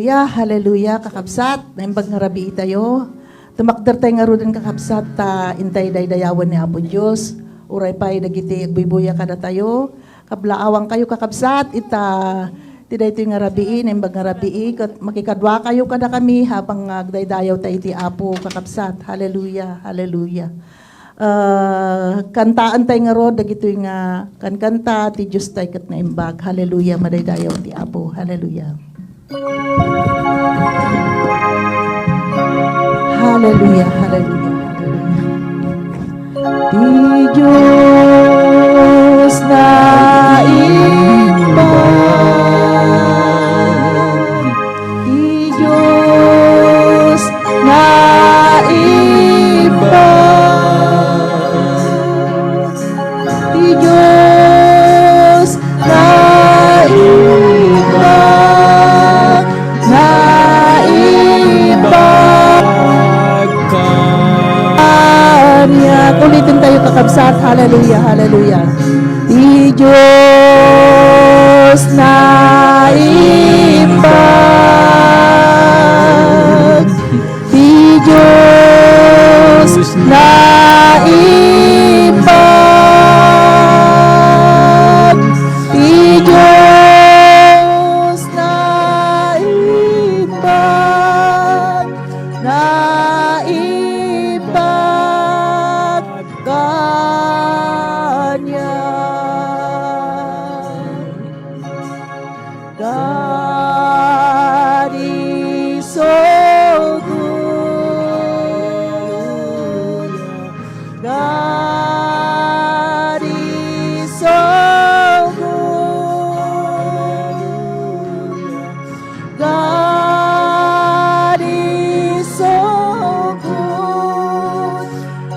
Hallelujah, hallelujah, kakabsat. Naimbag nga rabi tayo. Tumakder tayo nga rin kakabsat ta intay daydayawan ni Apo Diyos. Uray pa'y dagiti agbibuya kada tayo. Kablaawang kayo kakabsat. Tiday ito nga rabi, naimbag nga rabi. Makikadwa kayo kada kami habang agdaydayaw tayo iti Apo kakabsat. Hallelujah, hallelujah. Kantaan tayo nga rod, dagito nga kankanta, ti Diyos tayo kat naimbag. Hallelujah, madaydayaw ti Apo. Hallelujah. Hallelujah, hallelujah, hallelujah. Di Diyos na imbag, di Diyos na imbag, di Diyos na imbag, ulitin tayo kakabsat. Hallelujah, hallelujah. Di Diyos na imbag, di Diyos na imbag, di Diyos na imbag, na imbag kanya. God is so good. God is so good. God is so good.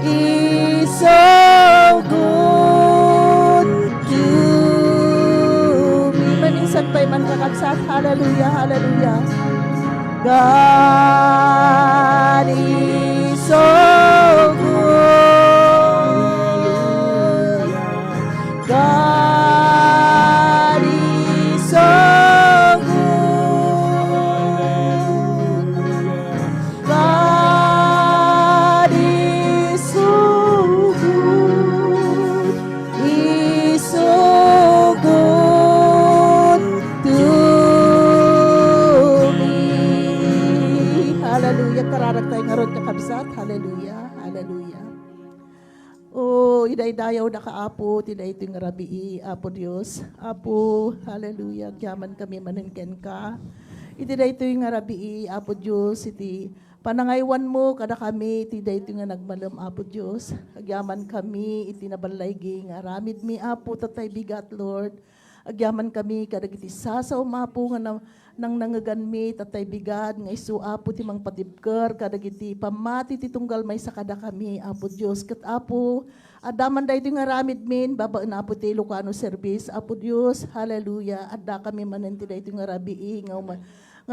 Is so good to me. Maninsan pa'y man kakabsat. Hallelujah, hallelujah. God is so good. God is so good. God is so good. Is so good to me. Hallelujah. Kararag tayo nga ron kakabsat. Hallelujah. Hallelujah. Oh, idaydayaw na ka Apo, tiday ito nga rabi, Apo Diyos. Apo, hallelujah, gyaman kami maningken ka. Itiday ito nga rabi, Apo Diyos, iti panangaywan mo, kada kami, tiday ito nga nagmalam, Apo Diyos. Agyaman kami, iti nabalaygi, nga ramid mi, Apo, tatay bigat, Lord. Agyaman kami, kada iti sasaw, Apo, nga nang nangagan mi, tatay bigat, nga isu, Apo, timang patibker, kada iti pamati, titunggal may sakada kami, Apo Diyos. Kat Apo, adaman da ito nga ramid min, babaan na Apo, ti Ilocano service, Apo Diyos, hallelujah. Adda kami mananti da ito nga rabi, nga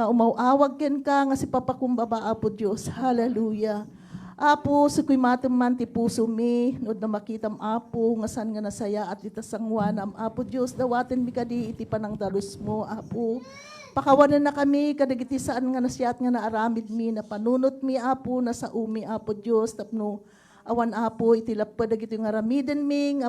umawawag ken ka, nga si papakumbaba, Apo Diyos, hallelujah. Apo, sa kuy man ti puso mi, nod na makitam Apo, nga san nga nasaya at itasangwanam, Apo Diyos, dawaten mi kadi iti panang dalus mo, Apo. Pakawanan na kami, kadagiti saan nga nasyat nga naaramid mi, na panunot mi, Apo, na sa umi, Apo Diyos, tapno, awan Apo, itilapad iti nga ramiden mi, nga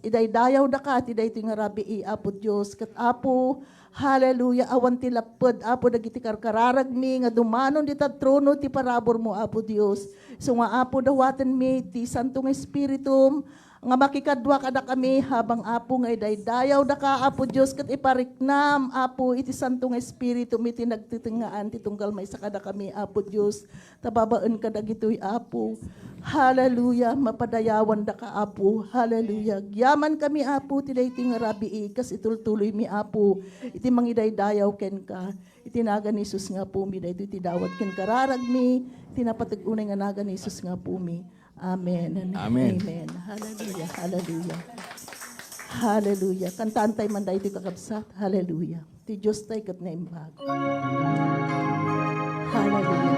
idaydayaw da ka, iti nga rabi, Apo Diyos, kat Apo, hallelujah, awan tilapad, Apo, dagiti karkararag mi, nga dumanon dita trono, ti parabor mo, Apo Diyos. So nga Apo, dawaten mi, ti santong espiritum, nga makikadwa kada kami habang Apo nga idaydayaw da ka, Apo Diyos, kat ipariknam, Apo, iti santong espiritu iti nagtitingaan, titunggal may sakada kami, Apo Diyos, tababaan ka dagitoy, Apo. Hallelujah, mapadayawan da ka, Apo. Hallelujah. Yaman kami, Apo, tiday iti nga rabi, kas itultuloy mi, Apo, iti mangidaydayaw ken ka, iti naga ni Jesus nga po mi, dahito iti dawat ken kararag mi, iti napatag-unay nga naga ni Jesus nga po mi. Amen. Amen. Amen. Hallelujah. Hallelujah. Hallelujah. Kantaan tayo man dahito kakabsat. Hallelujah. Ti Diyos tayo kat na imbag. Hallelujah.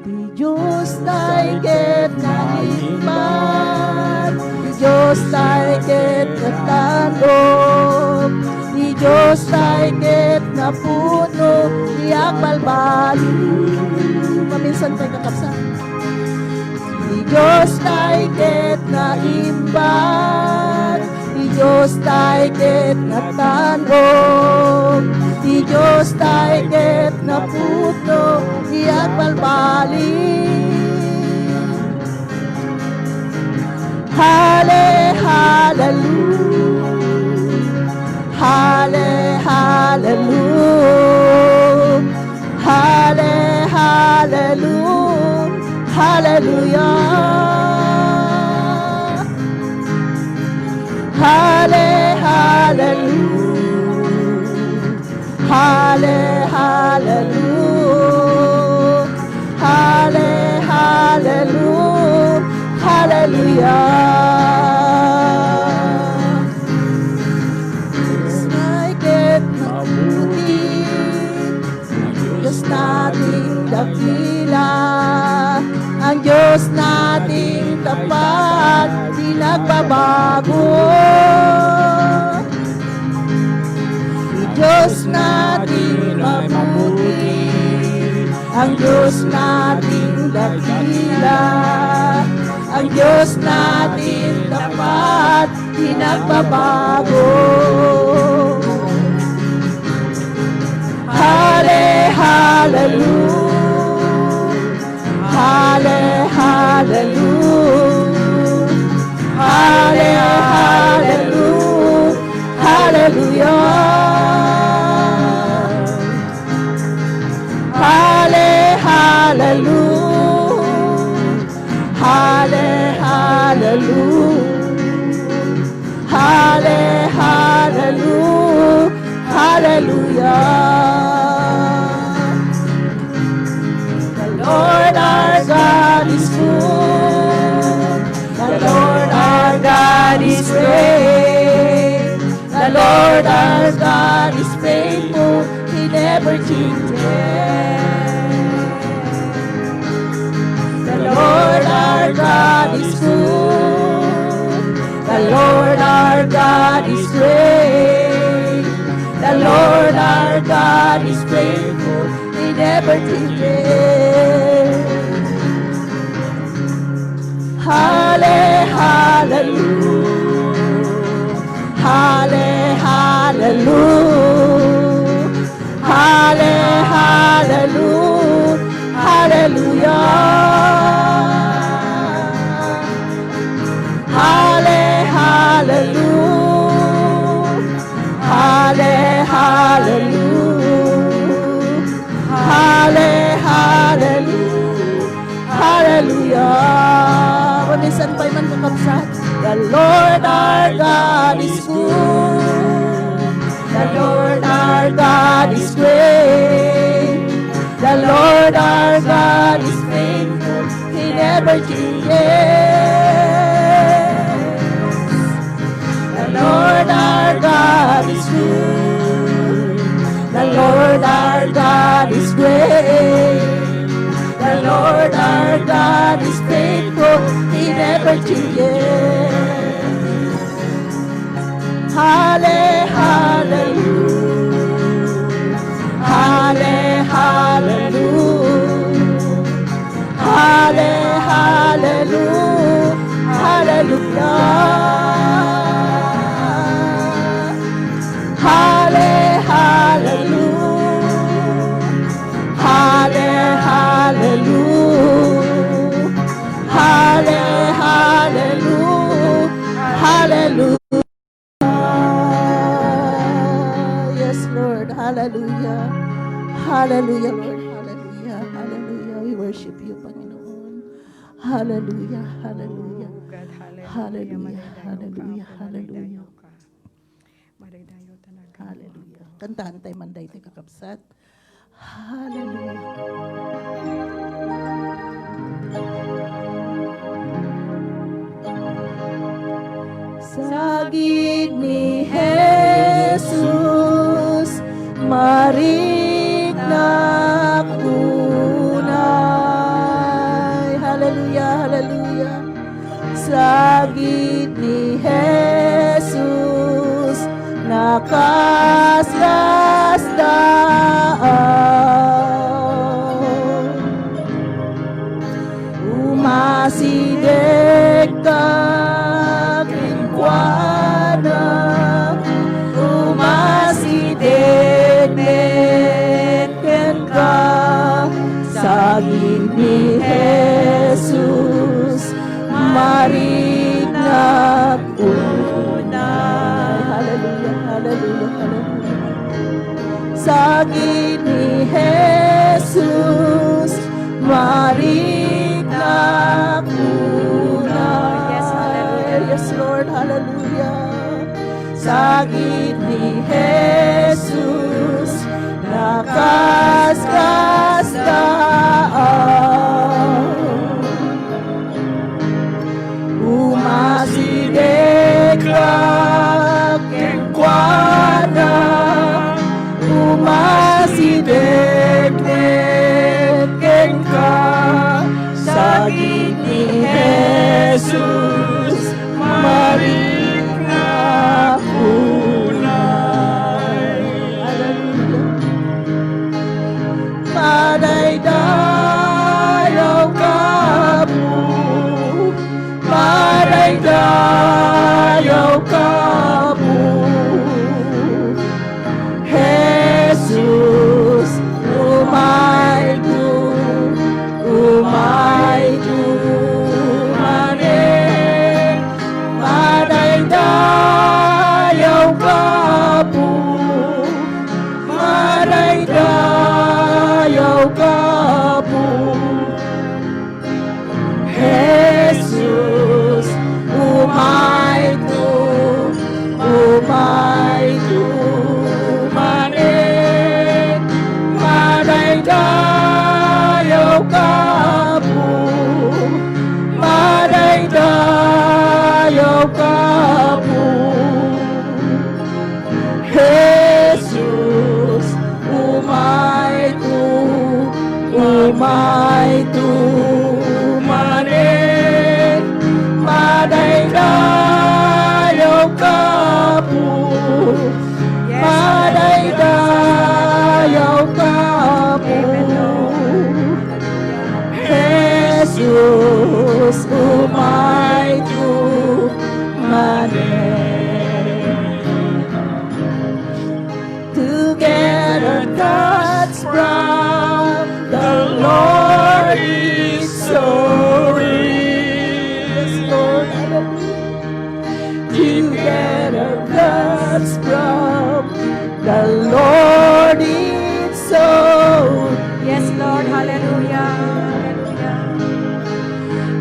Ti Diyos tayo kat na imbag. Ti Diyos tayo kat na tanggap. Ti Diyos Diyos taigit na puno, iyak balbali. Paminsan tayo kakapsa. Di Diyos taigit na imban, Di Diyos taigit na tanog, Di Diyos taigit na puno, iyak balbali. Hale, hallelujah. Hale, hallelujah. Hale, hallelujah. Hallelujah. Hale, hallelujah. Hale, hallelujah. Hale, hallelujah. Hallelujah. Diyos nating dakila, ang Diyos nating tapat, di nagbabago. Diyos nating mabuti, ang Diyos nating dakila, ang Diyos nating tapat, di nagbabago. Hale, hallelujah. Hale, hallelujah. Hale, hallelujah. Hallelujah. Hale, hallelujah. Hale, hallelujah. Hale, hallelujah. Hallelujah. Lord our God is good. The Lord our God is great. The Lord our God is faithful. He never changes. The Lord our God is good. The Lord our God is great. The Lord our God is faithful. He never changes. Hale, hallelujah. Hale, hallelujah. Hale, hallelujah. Hallelujah. Hale, hallelujah. Hale, hallelujah. Hale, hallelujah. Hallelujah. Pamisan pa'y man kakapsat. The Lord our God is good. The Lord our God is great. The Lord our God is faithful. He never changes. The Lord our God is good. The Lord our God is great. The Lord our God is faithful. He never changes. Hale, hallelujah. Hale, hallelujah. Hale, hallelujah. Hallelujah. Hale, hallelujah. Hale, hallelujah. Hale, hallelujah. Hallelujah. Yes, Lord. Hallelujah. Hallelujah, Lord. Hallelujah. Hallelujah. We worship you, Panginoon. Hallelujah. Hallelujah. Hallelujah. Hallelujah. Hallelujah. Hallelujah. Kantahan tayo manday tayo kakabsat. Hallelujah. Sagid ni Jesus, marigna kunay. Hallelujah, hallelujah. Sagid ni Jesus, nakasla saging ni Jesus, marinag unay. Hallelujah, hallelujah, hallelujah. Saging ni Jesus, marinag unay. Yes, Lord, hallelujah. Saging ni Jesus, nakaskas-kastaan. Umasidekak kengkwana, umasideknek kengka. Saging ni Jesus, marinag unay. Madaydayaw kamu, madaydayaw kamu, Jesus, umaydu, umaydu manin. Madaydayaw kamu, madaydayaw kamu, Jesus, umaydu, umaydu manin. Madaydayaw kamu, madaydayaw kamu, Jesus, umaydu, umaydu manin. Madaydayaw kamu, madaydayaw kamu, Jesus, umaydu manin. Together God's from the Lord is so rich. Lord, together God's from the Lord is so. Yes, Lord. Hallelujah. Hallelujah.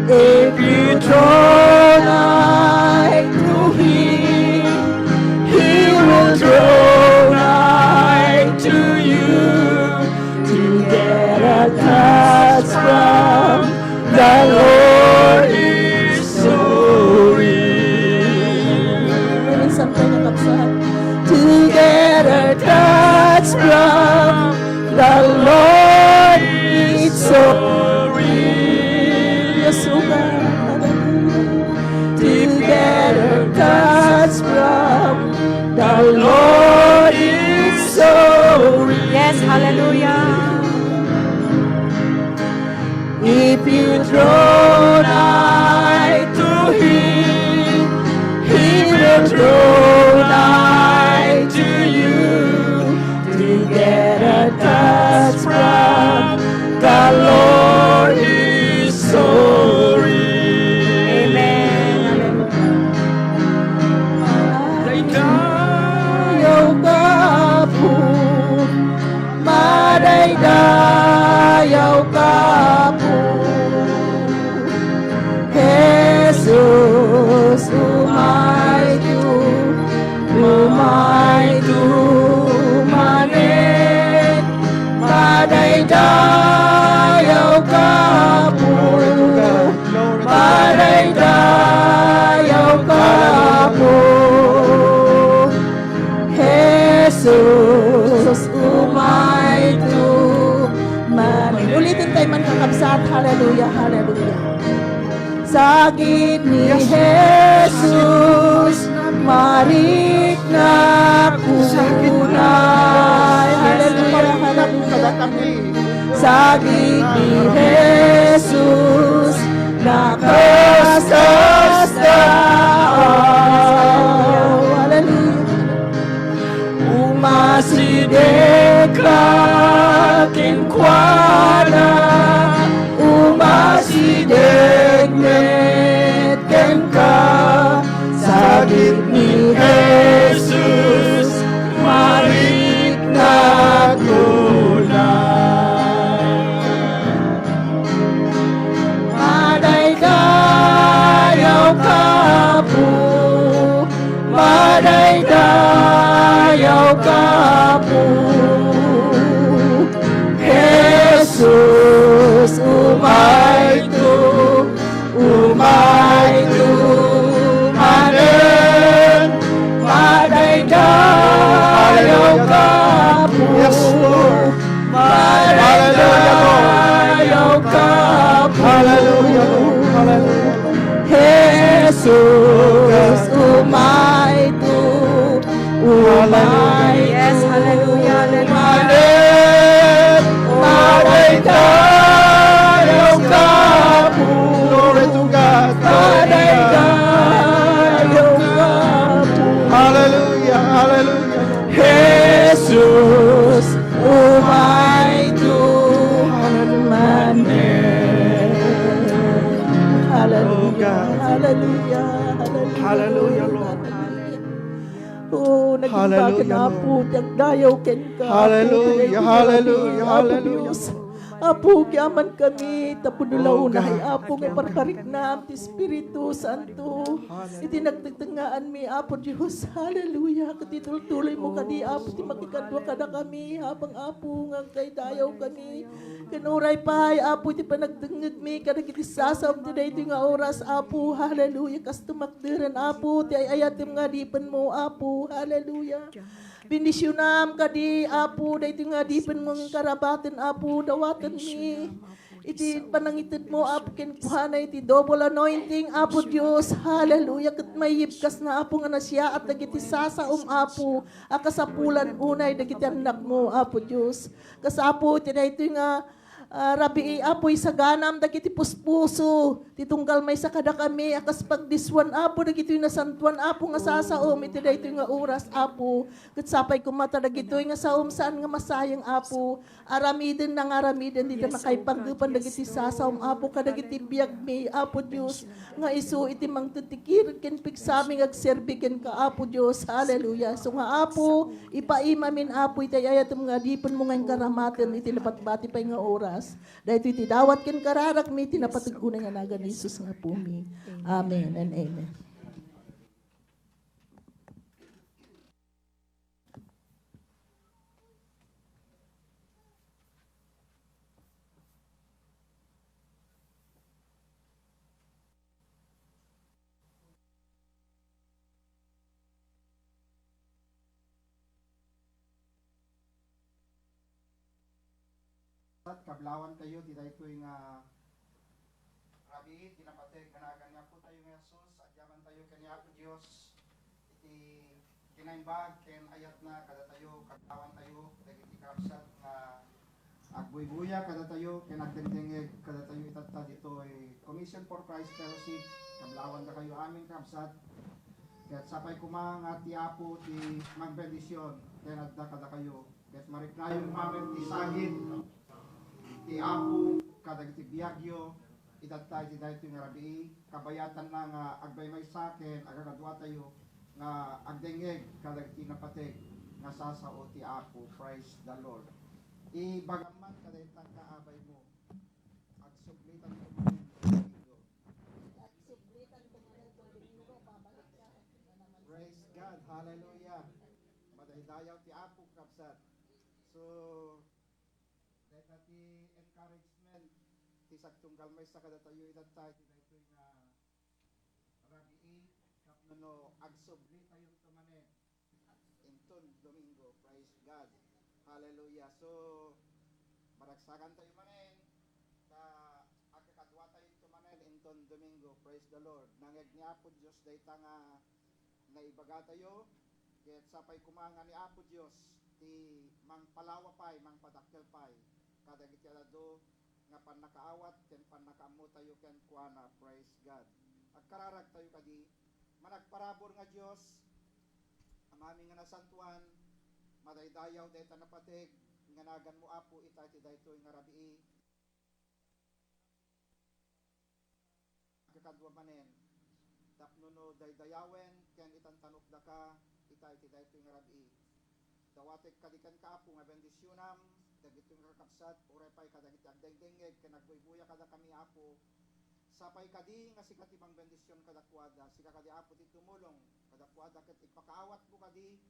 If you draw nigh to Him, He will draw nigh to you. Together touch from the Lord is so real. Together touch from the Lord is so real. Yes, oh God. Together touch from the Lord is so real. Yes, hallelujah. If you draw nigh to Him, He will draw nigh to you. Together touch from the Lord is so real. Amen. Madaydayaw kamu, madaydayaw kamu, Jesus, umaydu, umaydu manin. Madaydayaw kamu, madaydayaw kamu, Jesus, umaydu manin. Ulitin tayo man kakabsat. Hallelujah, hallelujah. Saging ni Jesus, mariknak unay. Hallelujah, hallelujah. Saging ni Jesus, nakasastaan. Hallelujah. Umasidekak kengkwana, Hallelujah. Hallelujah. Hallelujah, Lord. Oh, naging Hallelujah, bagan na Lord. po, dayaw ken ka. Hallelujah, hallelujah, Apo hallelujah, Diyos. Lord. Apo, kiaman kami, tapudulaw Oh, na God. apo nga parkarik na ti Espiritu Santo. Iti nagtagtangaan mi, Apo Diyos. Hallelujah. Katitultuloy mo kadi, Apo, ti makikadwa kada kami, habang Apo nga kay dayaw kami. Kanuray pa, Apo, ti panagdengeg mi, kadag iti sasam, ti dayto nga oras, Apo. Hallelujah. Kas tumakdiran, Apo, ti ayatim nga dipan mo, Apo. Hallelujah. Binisyonam kadi, Apo, dayto nga dipan mong karabatin, Apo, dawatan mi. Iti panangitid mo, Apo, kinkuhana iti double anointing, Apo Diyos. Hallelujah. Kat may yibkas na, Apo, nga nasya at dagiti sasaom, Apo. Akasapulan unay, dagiti anak mo, Apo Diyos. Kasapo, tinayto nga, rabi, Apo, isaganam, dagiti puspuso. Titunggal may sakada kami, akas pagdiswan, Apo, dagito yung nasantuan, Apo, nga sasaom. Iti dayto nga oras, Apo. Kat sapay kumata, dagito nga saom, saan nga masayang, Apo. Aramiden nang aramiden, dito na kay panggupan, dagiti sasaom, Apo, kadagiti biyag mi, Apo Diyos. Nga iso, iti mang tutikir, ken pigsaming agserbiken ka, Apo Diyos. Hallelujah. So nga, Apo, ipaimamin, Apo, iti ayatom nga, dipon mo nga yung karamatin, iti napatbati pa nga oras. Dahil iti dawat ken kararak mi, tinapatigunan nga nagan ni Jesus nga po mi. Amen and amen. At kablawan kayo, di tayo nga rabi, dinapatay, ganagan nga po tayo nga Jesus, at yaman tayo kanya po Diyos, iti kinaimbag, ken ayat na, kada tayo, kablawan tayo, dagiti kapsat nga agbuy-buya, kada tayo, ken agdengdengeg, kada tayo itata dito ay Commission for Christ Fellowship, kablawan na kayo amin kapsat, ket sapay kumang at ti Apo, ti magbendisyon, ken adda kada kayo, ket mariknayon mamin ti sagit, ti Apo, kadag ti Biagyo, itatay ti dahito nga rabi, kabayatan na nga agbay may saken, agakadwa tayo, nga agdengeg, kadag ti napateg, nga sasao ti Apo, praise the Lord. Ibagaman kadaytang kaabay mo, agsublitan ko man praise God, hallelujah. Madaydayaw ti Apo, kapsat. So, dahil ti encouragement, ti sagtunggal may sa kada tayo itatay, ti dahito nga rabi, kapno agsubli tayo tumanen. Inton Domingo, praise God. Hallelujah. So, maragsagan tayo manen, ta agkakadwa tayo tumanen, inton Domingo, praise the Lord. Nangeg ni Apo Diyos, dahita nga ibaga tayo, ket sapay kumanga ni Apo Diyos, ti mangpalawa pay, mangpadakkel pay, kadag iti alado, nga pan nakaawat, ken pan nakaammo tayo ken kuana, praise God. Agkararag tayo kadi, managparabor nga Diyos, ang aming nga nasantuan, madaydayaw dayta napateg, nga nagan mo Apo, itati daytoy nga rabii, kakadwa manen, tapno no daydayawen, ken itantanok da ka, itati daytoy nga rabii. Dawatek kadikan ka Apo, nga bendisyonam, dagito nga kakapsat, uray pay kadagiti agdengdengeg, ken nagbuy-buya kada kami Apo, sapay kadi nga sikat ibang bendisyon kadakwada, sika kadi Apo ti tumulong, kadakwada ket ipakaawat mo kadi,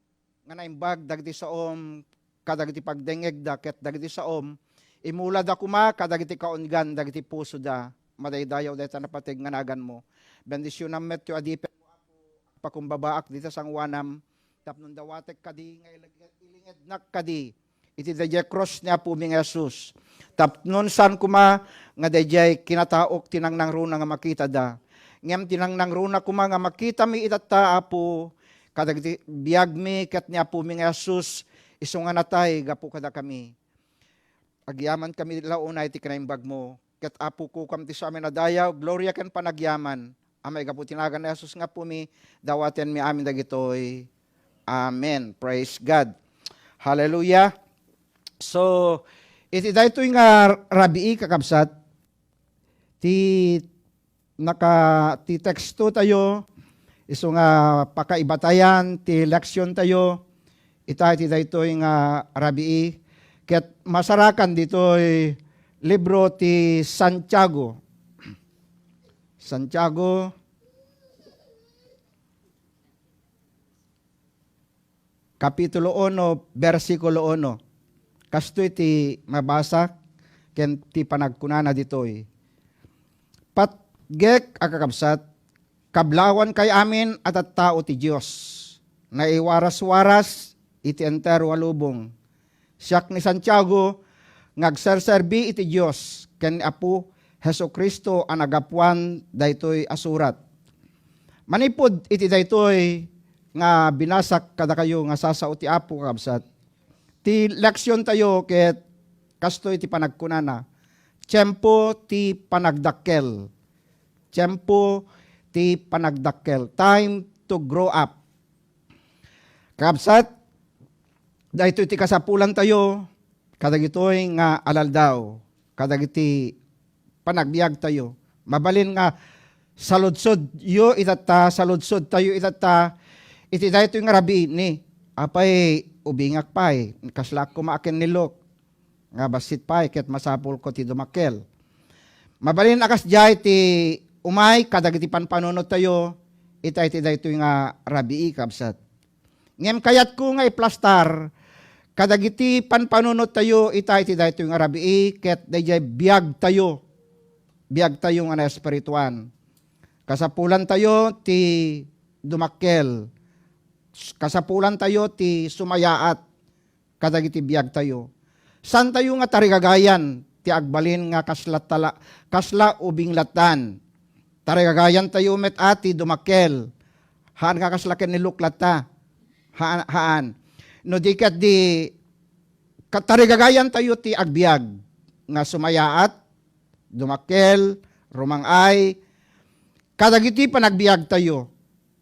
nga naimbag dagiti saom, kadagiti pagdengeg da, ket dagiti saom, imula da kuma, kadagiti kaungan, dagiti puso da, madaydayaw dayta napateg nga nagan mo, bendisyonam met yu adipen mo Apo, pakumbabaak dito sang wanam, tapnon dawatek kadi, nga ilinged nak kadi, iti dayjay cross niya po mi Jesus. Tapnon san kuma, nga dayjay kinataok tinangnang runa nga makita da. Ngem tinangnang runa kuma nga makita mi itata Apo, kadag biyag mi ket niya po mi Jesus, iso nga natay, gapo kada kami. Agyaman kami launa iti kinaimbag mo, ket Apo ko kam ti sa amin nadayaw, gloria ken panagyaman, amay gapo tinagan ni Jesus nga po mi, dawaten mi amin dagitoy. Amen. Praise God. Hallelujah. So, iti daytoy nga rabii kakabsat, ti ti teksto tayo, iso nga pakaibatayan, ti leksyon tayo, ita ti daytoy nga rabii, ket masarakan ditoy libro ti Santiago. Santiago, Kapitulo 1, versikulo 1. Kastoy ti mabasa, ken ti panagkunana ditoy. Patgek akakabsat, kablawan kay amin at tao ti Diyos, na iwaras-waras iti entero alubong. Siyak ni Santiago, ngagserserbi iti Diyos, ken Apo Heso Kristo ang agapuan daytoy asurat. Manipod iti daytoy nga binasak kada kayo nga sasao ti Apo kakabsat. Ti leksyon tayo ket kastoy ti panagkunana. Tiyempo ti panagdakkel. Tiyempo ti panagdakkel. Time to grow up. Kakabsat, daytoy ti kasapulan tayo, kadagitoy nga alaldaw, kadagiti panagbiag tayo. Mabalin nga saludsod yo itata, saludsod tayo itata, iti daytoy nga rabi ni, apay ubingak pay, kaslak ko maaken nilok, nga basit pay, ket masapul ko ti dumakel. Mabalin akas jay ti umay, kadagiti panpanunod tayo, itay ti daytoy nga rabi kabsat. Ngem kayat ko nga iplastar, kadagiti panpanunod tayo, itay ti daytoy nga rabi, ket dayjay biag tayo nga na espirituan. Kasapulan tayo ti dumakkel. Kasapulan tayo ti sumayaat, kadagiti biag tayo. San tayo nga tarigagayan, ti agbalin nga kasla ubing latan. Tarigagayan tayo met ati dumakkel. Haan nga kaslaken ni luklata. Haan. No dikat di, tarigagayan tayo ti agbiag, nga sumayaat, dumakkel, rumangay, kadagiti panagbiag tayo,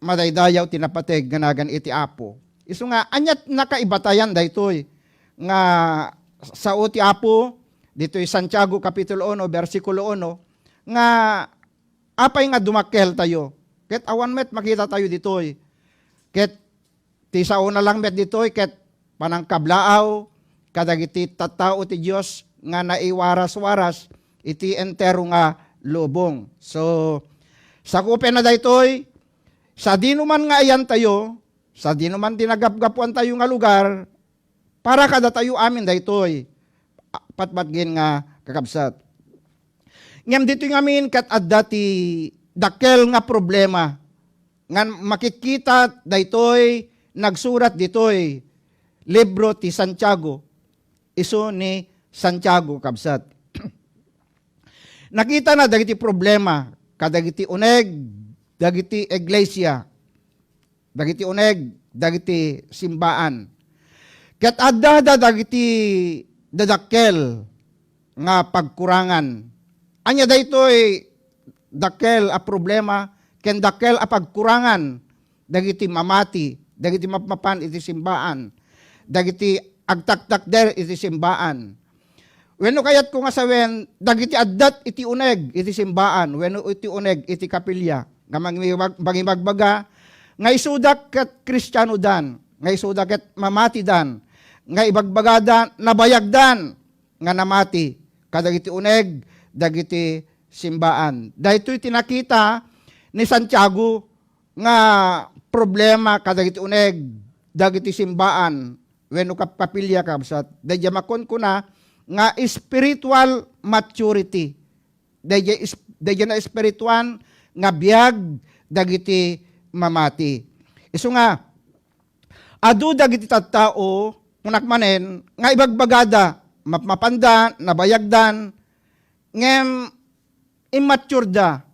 madaydayaw tinapateg ganagan iti Apo. Isu nga, anyat nakaibatayan daytoy, nga sao ti Apo, dito'y Santiago Kapitulo 1, versikulo 1, nga apay nga dumakkel tayo. Ket awan met makita tayo ditoy. Ket ti sao na lang met ditoy, ket panangkablaaw, kadagiti tattao ti Dios nga naiwaras-waras, iti entero nga lubong. So, sakupen na daytoy, sa dinuman nga ayan tayo, sa dinuman tinagapgapuan tayo nga lugar, para kada tayo amin daytoy, patbatgin nga kakabsat. Ngem dito ngamin kat adda ti dakkel nga problema, nga makikita daytoy, nagsurat ditoy, libro ti Santiago, iso ni Santiago kabsat. Nakita na dagiti problema, kadagiti uneg, dagiti iglesia, dagiti uneg, dagiti simbaan. Ket adda dagiti dadakkel nga pagkurangan. Anya daytoy dakkel a problema, ken dakkel a pagkurangan, dagiti mamati, dagiti mapapan iti simbaan, dagiti agtaktak der iti simbaan. Wenno kayat ko nga sawen, dagiti addat iti uneg iti simbaan, wenno iti uneg iti kapilya, nga mangibagbaga, nga isudak ket Kristiyano dan, nga isudak ket mamati dan, nga ibagbagada nabayagdan, nga namati, kadagiti uneg, dagiti simbaan. Dahito tinakita ni Santiago, nga problema kadagiti uneg, dagiti simbaan, wenno kapilya kabsat, dayjay makon ko na, nga spiritual maturity. Dayjay na spiritual nga biag dagiti mamati. Isu nga adu dagiti tattao kunakmanen nga ibagbagada, mapanda, nabayagdan, ngem immature da,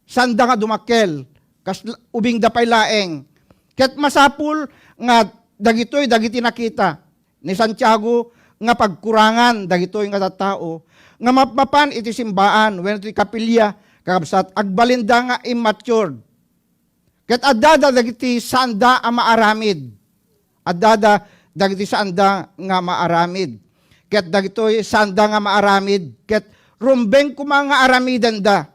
sanda nga dumakkel, kas ubing dapay laeng. Ket masapul nga dagiti nakita ni Santiago nga pagkurangan dagitoy nga tattao, nga mapapan iti simbaan, wenno iti kapilya, kakabsat, agbalinda nga immature. Ket addada dagiti sanda a maaramid. Addada dagiti sanda nga maaramid. Ket dagitoy sanda nga maaramid, ket rumbeng kuma nga aramidan da.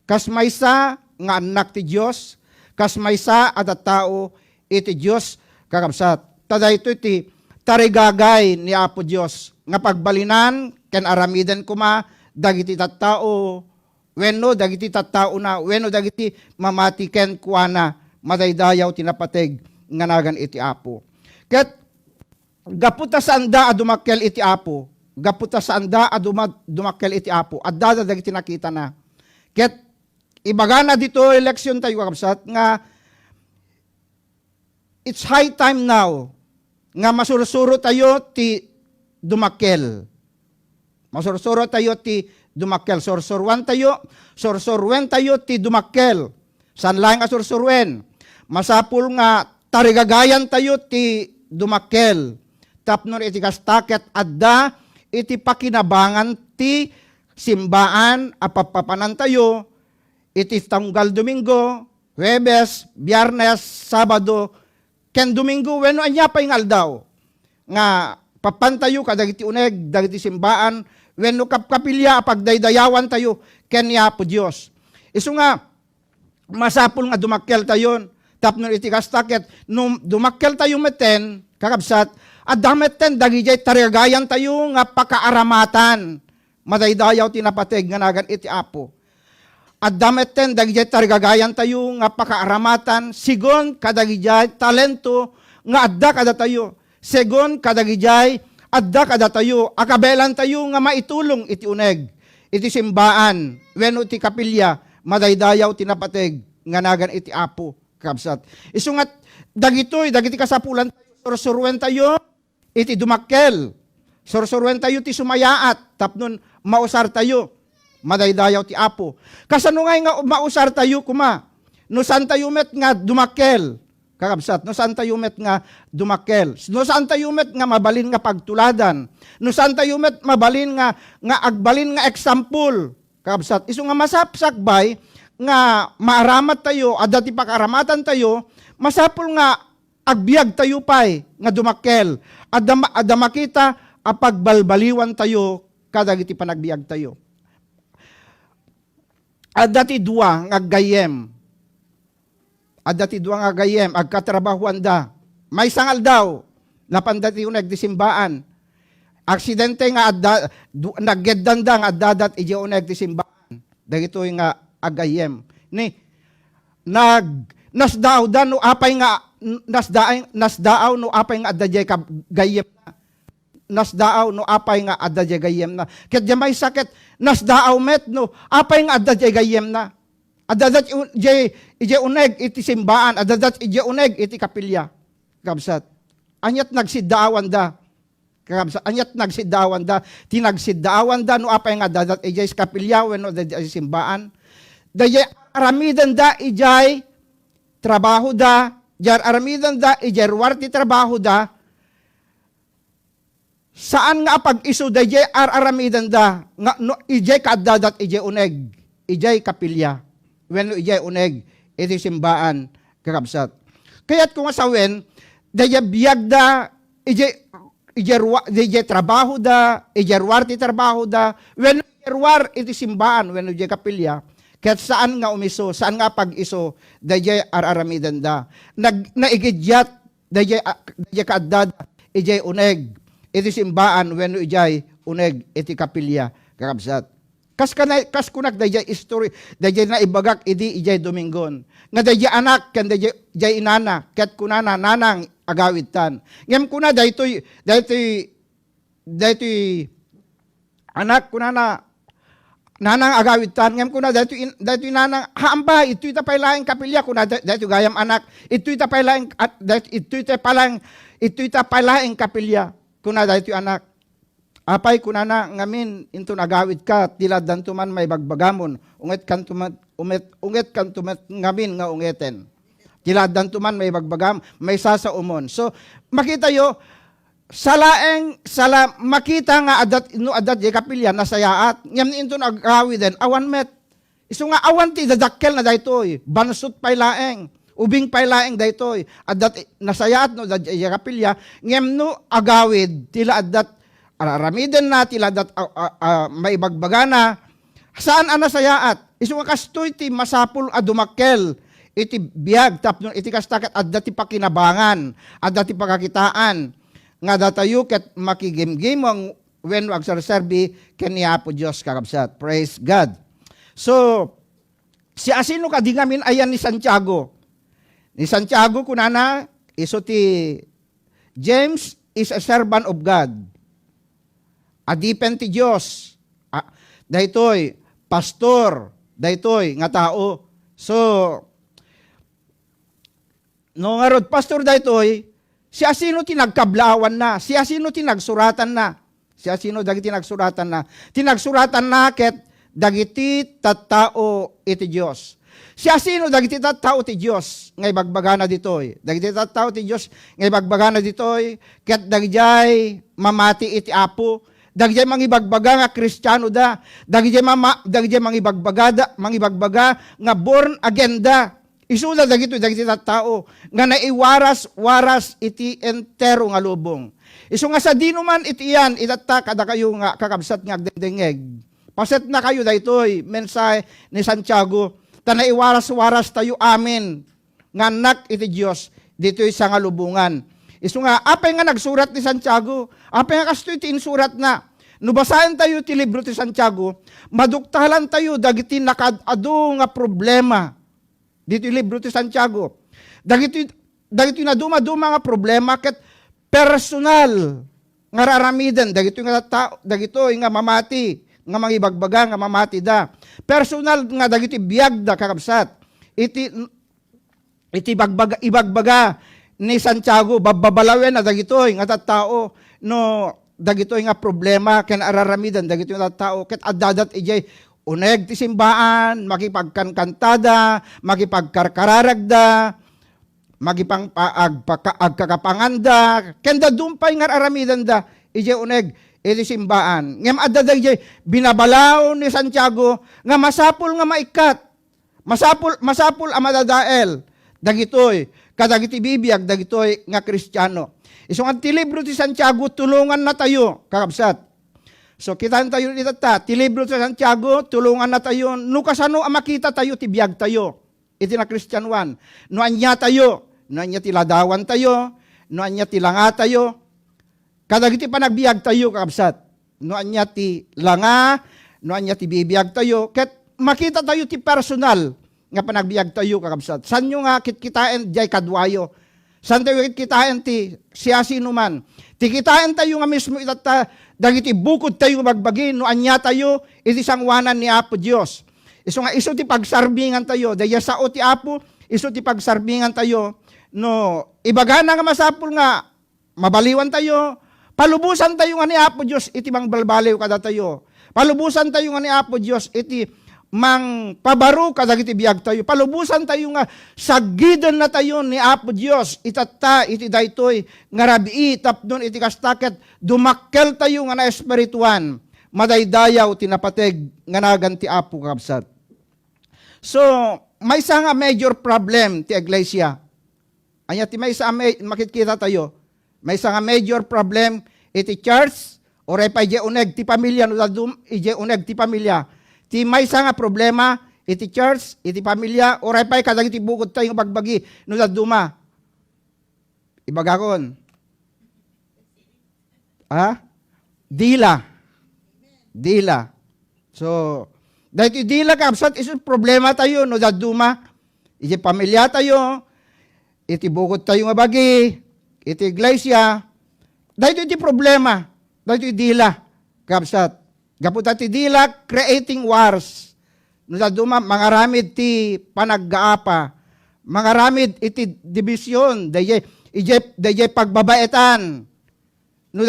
kas maysa nga anak ti Dios, kas maysa at tao iti Dios kakabsat. Tada ito iti tarigagay ni Apo Dios nga pagbalinan ken aramiden kuma dagiti tattao wenno dagiti tattao na wenno dagiti mamati ken kuana madaydayaw tinapateg nga nagan iti Apo. Ket gaputa sa anda a dumakkel iti Apo, gaputa sa anda a dumakkel iti Apo, at dada dagiti nakita na. Ket ibaga na dito eleksyon tayo kakabsat nga it's high time now nga masursuro tayo ti dumakkel. Masursuro tayo ti dumakkel. Sorsorwan tayo ti dumakkel. San lang asursurwen? Masapul nga tarigagayan tayo ti dumakkel. Tapnon iti kastaket adda iti pakinabangan ti simbaan apapapanan tayo iti tanggal Domingo, Huwebes, Biyernes, Sabado, ken Domingo wenno anya pa ingal daw nga papantayo kadagiti uneg dagiti simbaan wenno kapkapilya pagdaydayawan tayo ken ni Apo Dios. Isu nga masapul nga dumakkel tayon tapno iti kastaket no dumakkel tayo meten kakabsat at dameten dagiti tarigagayan tayo nga pakaaramatan madaydayaw tinapateg nga nagan iti Apo. At dameten dagiti tarigagayan tayo nga pakaaramatan sigon kadagiti talento nga adda kada tayo. Sigon kadagiti adda kada tayo. Akabelan tayo nga maitulong iti uneg. Iti simbaan wenno iti kapilya madaydayaw tinapateg nga nagan iti Apo kabsat. Isungat dagiti kasapulan tayo sursurwen tayo iti dumakkel. Sursurwen tayo ti sumayaat tapnon mausar tayo. Madaydayaw ti Apo. Kasano nga mausar tayo kuma? No saan tayo met nga dumakkel? Kakabsat, no saan tayo met nga dumakkel? No saan tayo met nga mabalin nga pagtuladan? No saan tayo met mabalin nga agbalin nga example? Kakabsat, iso nga masapsak bay nga maaramat tayo, adda ti pakaramatan tayo, masapul nga agbiag tayo pay nga dumakkel. Adda makita apagbalbaliwan tayo kadagiti panagbiag tayo. Adati dua nga gayem. Adati dua nga gayem agkatrabahuan da. May sangal daw napandati yung nagdisimbaan. Aksidente nga naggeddan da nga dadat ije yung nagdisimbaan. Dagito nga agayem. Ni nasdaaw da no apay nga nasdaaw no apay nga adda gayem na. Nasdaaw no apay nga adda gayem na. Ket may sakit nasdaaw met no apay nga adda gayem na. Adda ije uneg iti simbaan, adda ije uneg iti kapilya. Kabsat. Anyat nagsidaawan da. Kabsat. Anyat nagsidaawan da. Tinagsidaawan da no apay nga adda ije kapilya wenno adda simbaan. Daya aramidan da ije trabaho da. Jar aramidan da ije warti trabaho da. Saan nga pag-iso da ije aramidan da nga no ije kaddadat ije uneg ije kapilya wenno ije uneg iti simbaan kakabsat. Kaya't kung asawen daya biyag da ije trabaho da ije warti trabaho da wenno war iti simbaan wenno ije kapilya. Kaya't saan nga umiso saan nga pag-iso daya aramidan da naigidyat daya kaddad ije uneg iti simbaan wenno ijay uneg iti kapilya kakabsat. Kas kunak dayjay history dayjay na ibagak idi ijay Domingon. Nga dayjay anak ken dayjay inana ket kunana nanang agawitan. Ngem kuna daytoy anak kunana nanang agawitan ngem kuna daytoy nanang haamba itoy ta paylaeng kapilya kuna daytoy gayam anak itoy ta paylaeng kapilya. Kuna dahito anak, apay kunana ngamin into nagawid ka, tilad dantuman may bagbagamon, unget kan tumat ngamin nga ungeten. Tilad dantuman may bagbagam, may sasa umon. So, makita yo, makita nga adat di kapilya, nasayaat, ngam into nagawid den, awan met. Iso nga awan ti dadakkel na daytoy, bansut pay laeng. Ubing paylaeng daytoy adat nasayaat no da kapilya ngem no agawid tila adat aramiden na tila adat maibagbagana Saan anasayaat? Isu nga kastoy ti masapul a dumakkel iti biag tapno iti kastakat adda ti pakinabangan, adda ti pakakitaan nga datayo ket makigimgim ang when agsarserbi ken ni Apo Dios kakabsat. Praise God. So si asino kadi ngamin ayan ni Santiago. Ni Santiago kunana iso ti James is a servant of God. Adipen ti Dios. Daytoy pastor, daytoy nga tao. So no nga rod pastor daytoy, si asino ti nagkablawan na, si asino ti nagsuratan na, si asino dagiti nagsuratan na, tinagsuratan na ket dagiti tattao iti Dios. Si asino dagiti tattao ti Dios nga ibagbagana ditoy, dagiti tattao ti Dios nga ibagbagana ditoy ket dagijay mamati iti Apo, dagijay mangibagbaga nga Kristiyano da, dagijay mangibagbaga nga born again da. Isula dagito dagiti tattao nga naiwaras-waras iti entero nga lubong. Isu nga sa dino man iti yan itatta kada kayo nga kakabsat nga agdengdengeg. Paset na kayo daytoy mensahe ni Santiago ta naiwaras-waras tayo amin nga anak iti Dios ditoy sa nga lubungan. Isu nga apay nga nagsurat ni Santiago, apay nga kastoy ti insurat na. Nubasahan tayo ti libro ti Santiago, maduktalan tayo dagiti nakadado nga problema. Dito yung libro ti Santiago. Dagito na duma-duma nga problema ket personal nga raramiden. Dagito nga mamati, nga mangibagbaga, nga mamati da. Personal nga dagito biyag da kakabsat. Iti ibagbaga ni Santiago, bababalawen na dagito nga tattao no dagito nga problema ken araramiden dagito nga tattao ket addadat ijay uneg ti simbaan, makipagkankantada, makipagkarkararagda, agkakapanganda, kenda dumpay nga aramidan da, ije uneg, iti simbaan. Ngem adda ije binabalaw ni Santiago, nga masapul nga maikat, masapul amadadael, dagitoy, kadagiti bibiyag, dagitoy nga Kristiyano. Isong ti libro ti Santiago, tulungan na tayo, kakabsat. So kitaan tayo dito ti libro sa Santiago, tulungan na tayo, no kasano makita tayo, tibiyag tayo, iti na Kristyanuan. No anya tayo, no anya tiladawan tayo, no anya tilanga tayo, kadagiti panagbiag tayo, kakabsat. No anya ti langa, no anya ti bibiyag tayo, ket makita tayo ti personal, nga panagbiag tayo, kakabsat. San nyo nga kitkitain jay kadwayo, san tayo kitkitain ti siyasino man, ti kitain tayo nga mismo itata, dagiti bukod tayo magbagin, no anya tayo, iti sangwanan ni Apo Dios. Iso ti pagsarbingan tayo, daya sao ti Apo, iso ti pagsarbingan tayo, no ibagana nga masapul nga, mabaliwan tayo, palubusan tayo nga ni Apo Dios, iti mang balbaliw kada tayo. Palubusan tayo nga ni Apo Dios, iti mang pabaro kadagiti biyag tayo. Palubusan tayo nga sagidan na tayo ni Apo Dios, itatta iti daytoy nga rabii tapnon iti kastaket dumakkel tayo nga na espirituan, madaydayaw tinapateg nga naganti Apo kabsat. So may isa nga major problem ti iglesia. Anya ti may isa makikita tayo. May isa nga major problem iti church or pa ije uneg ti pamilya no ije uneg ti pamilya. Ti may nga problema, iti church, iti pamilya, oray pa'y kadagiti bukod tayong bagbagi, no duma. Ibagakon. Dila. So, dahil iti dila kapsat, iso problema tayo, no duma. Iti pamilya tayo, iti bukod tayong bagi, iti iglesia, dahil iti problema, dahil iti dila kapsat. Gaputa ti dila, creating wars. Nung mangaramid ti panaggaapa, mangaramid iti division, dayay pagbabaetan. Nung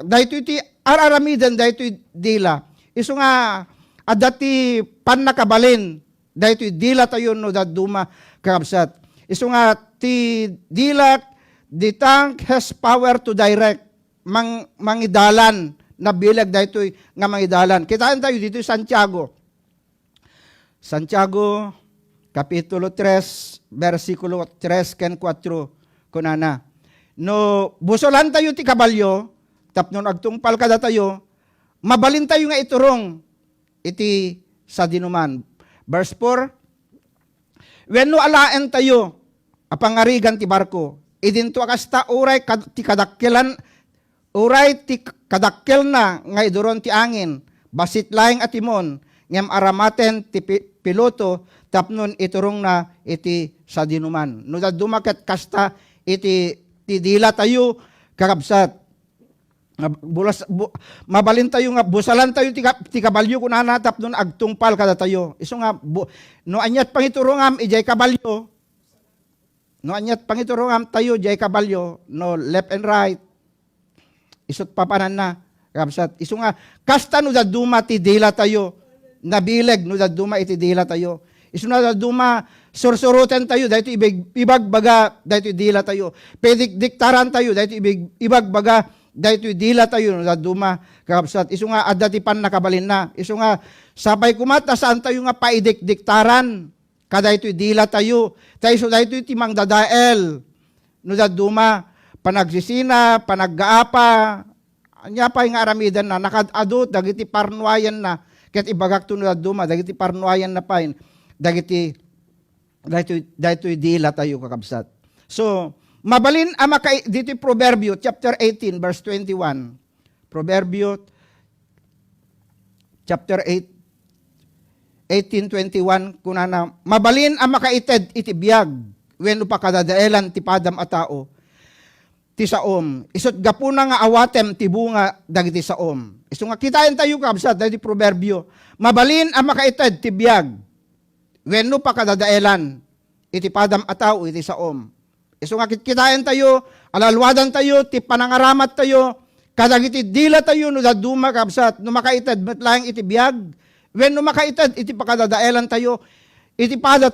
dahito iti araramidan, dahito dila. Iso nga, adati panakabalin, dahito dila tayo no daduma kakabsat. Iso nga, ti dila, the tank has power to direct, mangidalan, na bilag dahito nga mangidalan. Kitaan tayo dito Santiago. Santiago, Kapitulo 3, versikulo 3 ken 4, kunana. No, busolan tayo ti kabalyo, tapnon agtungpal kada tayo, mabalin tayo nga iturong, iti sa dinuman. Verse 4, wenno alaen tayo, apangarigan ti barko, idinto akasta uray ti kadakkelan, uray ti kadakkel na nga iduron ti angin, basit laing atimon, ngem aramaten ti piloto, tapnon iturong na iti sa dinuman. No dumaket kasta iti dila tayo kakabsat. Mabalin tayo nga busalan tayo ti kabalyo kunana tapnon agtungpal kada tayo. Isu nga no anyat pangiturongam ijay kabalyo. No anyat pangiturongam tayo ijay kabalyo no left and right. Isut papanan na kakabsat. Isu nga kasta no daduma ti dila tayo. Nabileg no daduma iti dila tayo. Isu na daduma sursurutan tayo dahito ibagbaga dahito dila tayo. Pedikdiktaran tayo dahito ibagbaga dahito dila tayo no daduma kakabsat. Isu nga adatipan nakabalin na. Isu nga sabay kumata saan tayo nga paidikdiktaran kada ito dila tayo. Tayo dahito timang dadael no daduma panagsisina, panaggaapa. Anya pa nga aramidan na nakadadot dagiti parnuayan na ket ibagak to no daduma dagiti parnuayan na pain dagiti dahito dila tayo kakabsat. So mabalin ama kay dito Proverbio chapter 18 verse 21. Proverbio chapter 18:21 kunana mabalin ama kaited iti biag wenno pa kadadaelan ti padam a tao ti saom. Isut gapuna nga awatem ti bunga dagiti saom. Isu nga kitaen tayo kabsat dagiti Proverbio. Mabalin ama kaited ti biag wenno pa kadadaelan iti padam a tao iti saom. Isu nga kitain tayo, alalwadan tayo, ti panangaramat tayo, kadagiti dila tayo, no daduma kabsat, no makaited, metlayang iti biag, when no makaited, iti pakadadaelan tayo, iti pada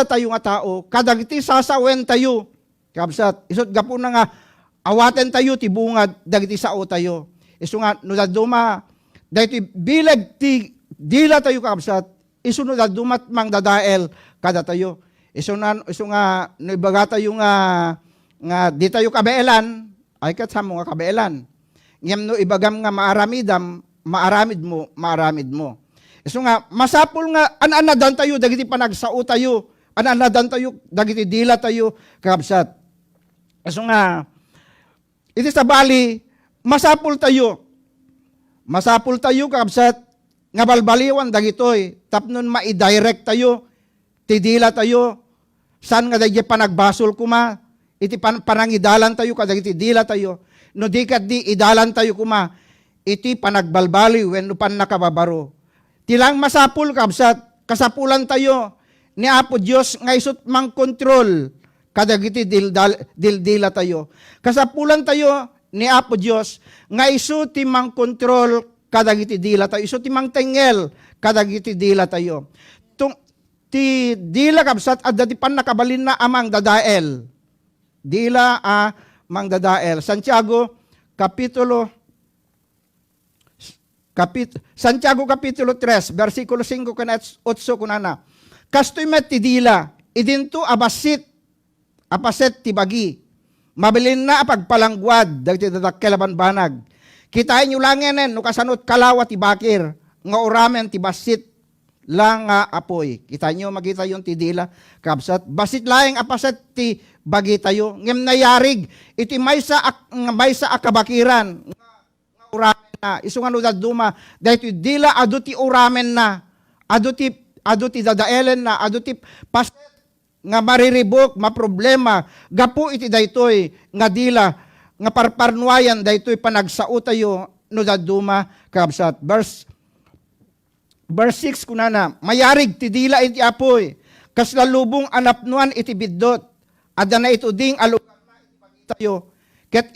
tayo nga tao, kadagiti sasawen tayo, kabsat, isut gapo na nga, awaten tayo, ti bungad, dagiti sao tayo. Isu nga, no daduma, dahiti bilag ti dila tayo kabsat, isu no dadumat mang dadael, kada tayo. Isu nga nibaga tayo nga di tayo kabeelan ay kat sa mga kabeelan. Ngem no ibagam nga maaramid mo. Isu nga masapul nga ananadan tayo dagiti panagsao tayo. Ananadan tayo dagiti dila tayo kakabsat. Isu nga iti sa bali masapul tayo. Masapul tayo kakabsat nga balbaliwan dagitoy tapnon ma-direct tayo ti dila tayo. San nga dagiti panagbasol kuma, iti panangidalan tayo kadagiti dila tayo. No di kat di idalan tayo kuma, iti panagbalbali wenno pan nakababaro. Tilang masapul kabsat, kasapulan tayo ni Apo Dios nga isut mang kontrol kadagiti dildila tayo. Kasapulan tayo ni Apo Dios nga isut mang kontrol kadagiti dila tayo. Isut mang tengel kadagiti dila tayo. Ti dila kabsat at dati pan nakabalin na amang dadael. Dila mang dadael. Santiago kapitulo 3 versikulo 5 kana 8 kunana. Kastoy met ti dila idinto apaset ti bagi. Mabilin na apagpalangguad dagiti dadakkel banag. Kitain nyo lang yan no kasanot kalawa ti bakir nga uramen ti basit lang apoy. Kita nyo, magita yung tidila, kabsat. Basit laing apaset ti bagi tayo. Ngem nayarig, iti may sa akabakiran. Nga uramen na. Isu nga nudad duma. Dahil dila adu ti uramen na. Adu ti dadaelen na. Adu ti paset nga mariribok, maproblema. Gapu iti daytoy nga dila. Nga parparnuayan daytoy panagsao tayo. Nudad duma, kabsat. Verse 6 kunana, mayarig ti dila iti apoy, kaslalubong anapnuan iti biddot, adda na ito ding alugan na iti pagitayo, ket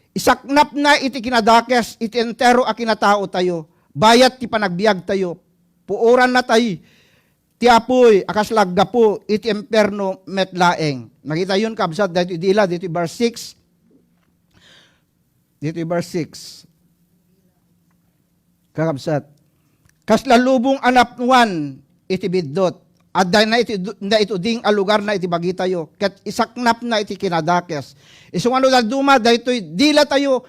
isaknap na iti kinadakes, iti entero a kinatao tayo, bayat ti panagbiag tayo, puuran na tayo, ti apoy, akaslagga po, iti emperno metlaeng. Nakita yun kabsat, dito dila, dito verse 6, dito verse 6, kakabsat, kaslalubong anapnuan iti biddot, at dahil na ito ding a lugar na iti bagi tayo, ket isaknap na iti kinadakes. Isung ano na duma, dahito'y dila tayo,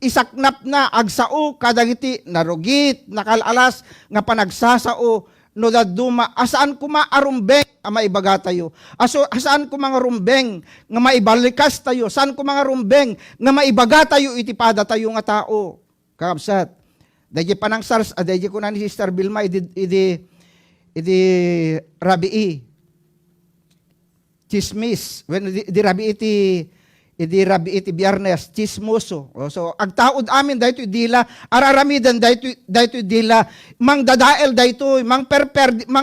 isaknap na agsao, kadagiti narugit, nakalalas, nga panagsasao, no da duma, asaan kuma arumbeng, nga maibaga tayo. Asaan ko mga rumbeng, nga maibalikas tayo, saan ko mga rumbeng, nga maibaga tayo, itipada tayo nga tao. Kakabsat, dahil panang SARS, dahil ko na ni Sister Vilma, idi rabii chismis when di rabii iti biyernes chismoso. So agtaod amin dayto dila araramidan dayto dila mang dadael daytoy mang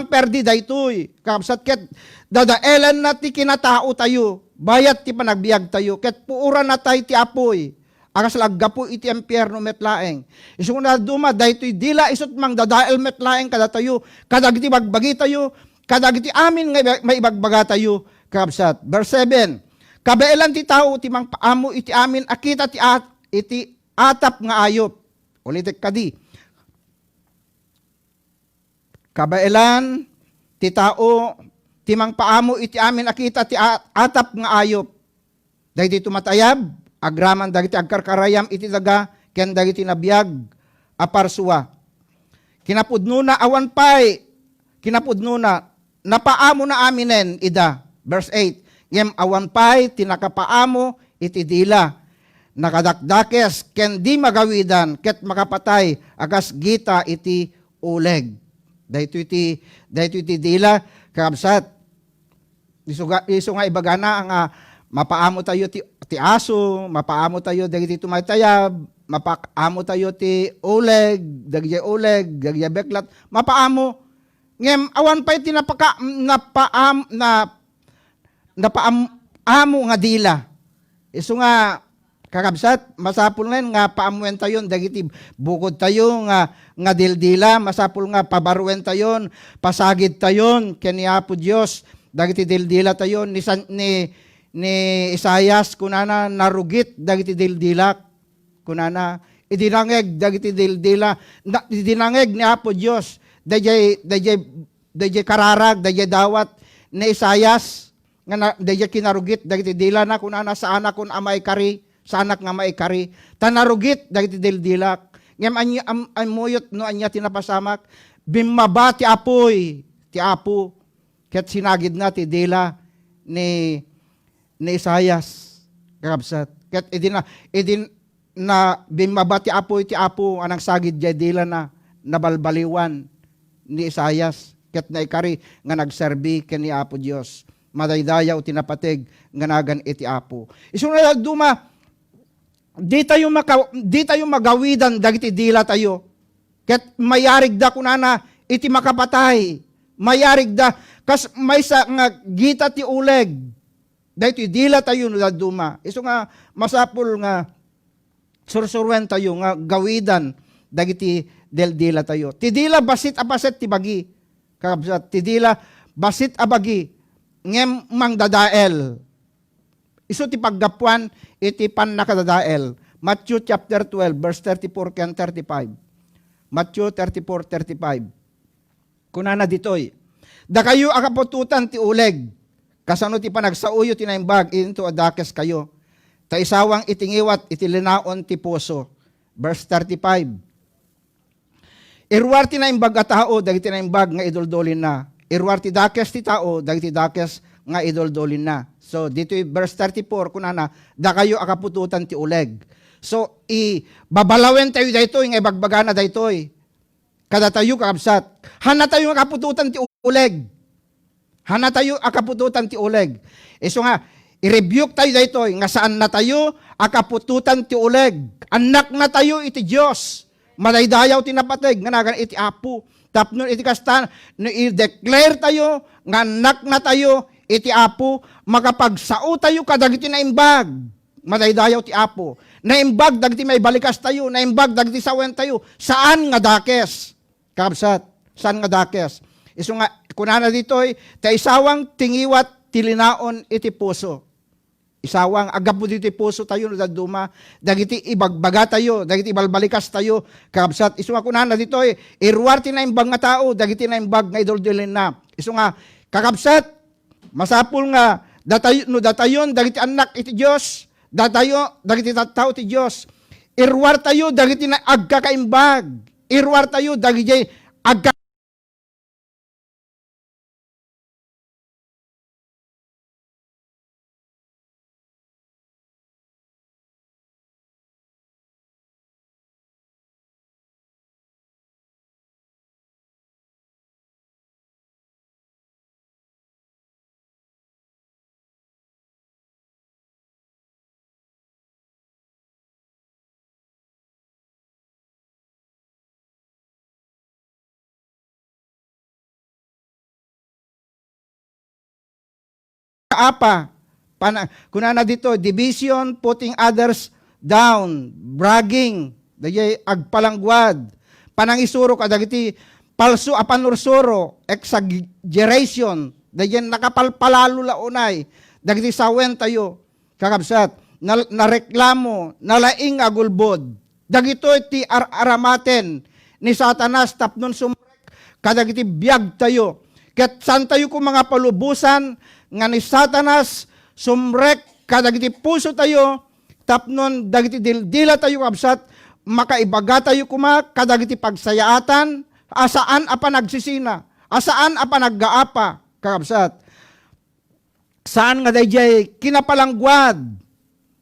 perdi daytoy kapsat ket dadaelan na ti kinatao tayo bayat ti panagbiag tayo ket puuran na tayo ti apoy akas laggapo iti impyerno metlaeng. Isu na duma daytoy dila isut mang dadael metlaeng kada tayo, kadagiti bagbagi tayo, kadagiti amin nga maibagbaga tayo. Kapsat. Verse 7. Kabeelan ti tao ti mang paamo iti amin akita iti atap nga ayop. Ulitek kadi. Kabeelan ti tao ti mang paamo iti amin akita ti atap nga ayop. Dahiti tumatayab agraman dagiti agkarkarayam iti daga ken dagiti nabiyag aparsua. Kinapudno na awan pay, kinapudno na napaamo na aminen ida. Verse 8. Ngem awan pay tinakapaamo iti dila. Nakadakdakes ken di magawidan ket makapatay agas gita iti uleg. Dayto iti dila kabsat. Isu nga ibagana nga mapaamo tayo ti aso, mapaamo tayo dagiti tumaytayab, mapaamo tayo ti uleg, dagiti beklat, mapaamo. Ngem awan pay napaamo nga dila. Isu nga kakabsat, masapul nga paamuwen tayon dagiti bukod tayo nga dildila, masapul nga pabaruwen tayon, pasagid tayon ken ni Apo Dios, dagiti dildila tayon ni Isayas kunana narugit dagiti dildilak kunana idinangeg dagiti dildila idinangeg ni Apo Dios dayjay kararag dayjay dawat ni Isayas nga dayjay kinarugit dagiti dila na kunana sa anak kun amay kari sa anak nga maikari tanarugit dagiti dildilak ngem amuyot no anya tinapasamak bimaba ti apoy ti Apo ket sinagid na ti dila ni Isayas kakabsat ket idin na bimabati apo iti Apo anang sagid jay dila na nabalbaliwan ni Isayas ket naikari nga nagserbi ken ni Apo Dios madaydayaw tinapateg nga nagan iti Apo. Isu na duma di tayo magawidan dagiti dila tayo ket mayarig da kunana iti makapatay mayarig da kas maysa nga gita ti uleg dahito dila tayo no duma. Isu nga masapul nga sursurwen tayo nga gawidan dagiti dila tayo. Ti dila basit apaset ti bagi. Kakabsat ti dila basit abagi ngem mang dadael. Isu ti paggapuan iti pan nakadadael. Matthew chapter 12 verse 34 ken 35. Matthew 34:35. Kunana ditoy. Da kayo akapututan ti uleg. Kasano ti panagsauyo ti naimbag into adakes kayo. Ta isawang itingiwat iti linaon ti puso. Verse 35. Irwar ti naimbag a tao dagiti naimbag nga idoldolin na. Irwar ti dakes ti tao dagiti dakes nga idoldolin na. So dito verse 34 kunana da kayo akapututan ti uleg. So babalawen tayo daytoy nga ibagbagana daytoy. Kada tayo kakabsat. Hana tayo nga kapututan ti uleg. Hana tayo akapututan ti uleg. Isu nga, i-rebuke tayo daytoy nga saan na tayo akapututan ti uleg. Anak na tayo iti Dios. Madaydayaw tinapateg nga nagan iti Apo. Tapno iti kastan no i-declare tayo nga anak na tayo iti Apo, makapagsao tayo kadagiti naimbag. Madaydayaw ti Apo. Naimbag dagiti may balikas tayo, naimbag dagiti sawen tayo. Saan nga dakes? Kabsat, saan nga dakes? Isu nga kunana ditoy ta isawang tingiwat tilinaon iti puso. Isawang agapu diti puso tayo no daduma dagiti ibagbaga tayo, dagiti ibalbalikas tayo kabsat. Isu nga kunana ditoy irwar ti naimbag nga tao, dagiti naimbag nga idoldolin na. Isu nga Kakabsat, masapul nga, datayon, dagiti anak iti Diyos, datayo, dagiti tattao iti Diyos, irwar tayo, dagiti na agkakaimbag, irwar tayo, dagiti agka apa, kunana dito, division, putting others down, bragging, dayay agpalangguad, panangisuro kadagiti palso apanursuro, exaggeration, dayay nakapalpalalo launay, dagiti sawen tayo, kakabsat, nareklamo, nalaing agulbod, dagito iti aramaten ni Satanas tapnon sumrek, kadagiti biyag tayo, ket san tayo kung mga palubusan, nga ni Satanas, sumrek, kadagiti puso tayo, tapnon, dagiti dila tayo kabsat, makaibaga tayo kuma, kadagiti pagsayaatan, asaan apa nagsisina, asaan apa naggaapa, kakabsat. Saan nga dayjay kinapalangguad,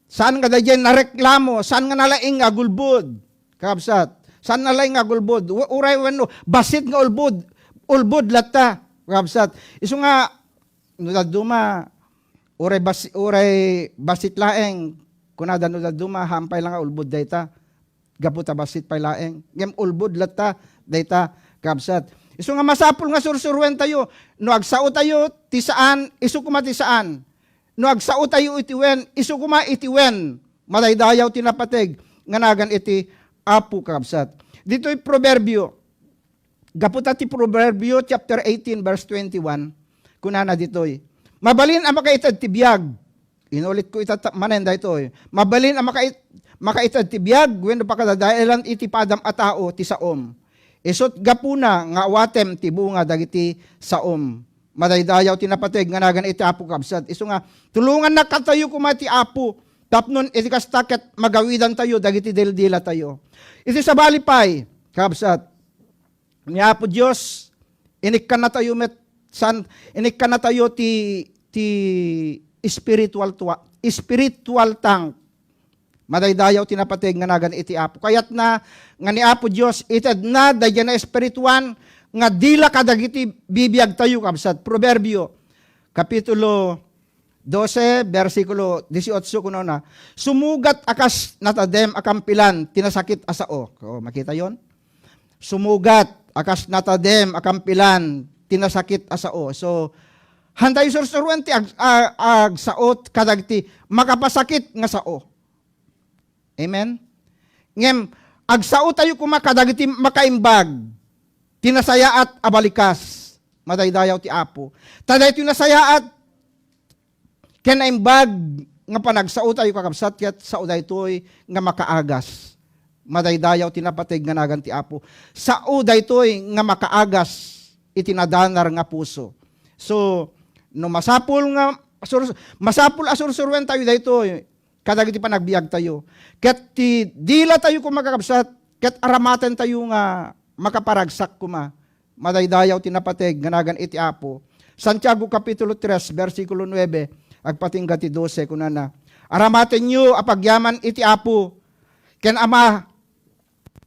saan nga dayjay nareklamo, saan nga nalaing agulbod, kakabsat. Saan nalaing agulbod, uray wano, basit nga ulbod lata, kakabsat. Iso nga, nudaduma, uray basit laeng, kunada nudaduma, hampay lang ulbod dayta, gaputa basit pay laeng, ngem ulbod lata, dayta, kabsat. Iso nga masapul nga sursurwen tayo, no agsao tayo, tisaan, iso kuma tisaan, no agsao tayo itiwen, iso kuma itiwen, madaydayaw tinapateg, nganagan iti apu kabsat. Dito'y proverbio, gaputa ti proverbio, chapter 18, verse 21, kunana ditoy. Mabalin ang makaitad ti biyag. Inulit ko manen daytoy. Mabalin ang makaitad ti biyag wenno pakadadaelan iti padam a tao ti saom. Isot gapuna nga awatem ti bunga dagiti saom. Madaydayaw tinapateg nga nagan iti apo kabsat. Isu nga tulungan na katayo kuma ti apo. Tapnon iti kastaket magawidan tayo dagiti dildila tayo. Iti sabalipay kabsat. Ni apo Dios inikkan na tayo met inikkan na tayo ti spiritual tank. Madaydayaw tinapateg nga nagan iti apo. Kayat na nga ni apo Dios ited na dayjay na espirituan nga dila kadagiti bibiyag tayo kabsat. Proverbio kapitulo 12 versikulo 18 kuno na. Sumugat akas natadem akampilan tinasakit asao. Makita yon? Sumugat akas natadem akampilan tinasakit asao. So, handay sursuruan ti agsaot kadagti makapasakit nga sao. Amen? Ngem, agsao tayo kumakadagti makaimbag, tinasayaat abalikas, madaydayaw ti apo. Taday ito nasayaat, kenaimbag nga panagsao tayo kakabsat, ket sao daytoy nga makaagas. Madaydayaw tinapateg nga nagan ti apo. Sao daytoy nga makaagas, itinadanar nga puso. So, no masapul asursurwen tayo dayto, kadagiti panagbiag tayo. Ket ti dila tayo kung makakabsat, ket aramaten tayo nga makaparagsak kuma. Madaydayaw tinapateg nga nagan iti apo. Santiago kapitulo 3 versikulo 9 agpatingga ti 12 kunana. Aramaten nyo apagyaman iti apo. Ken ama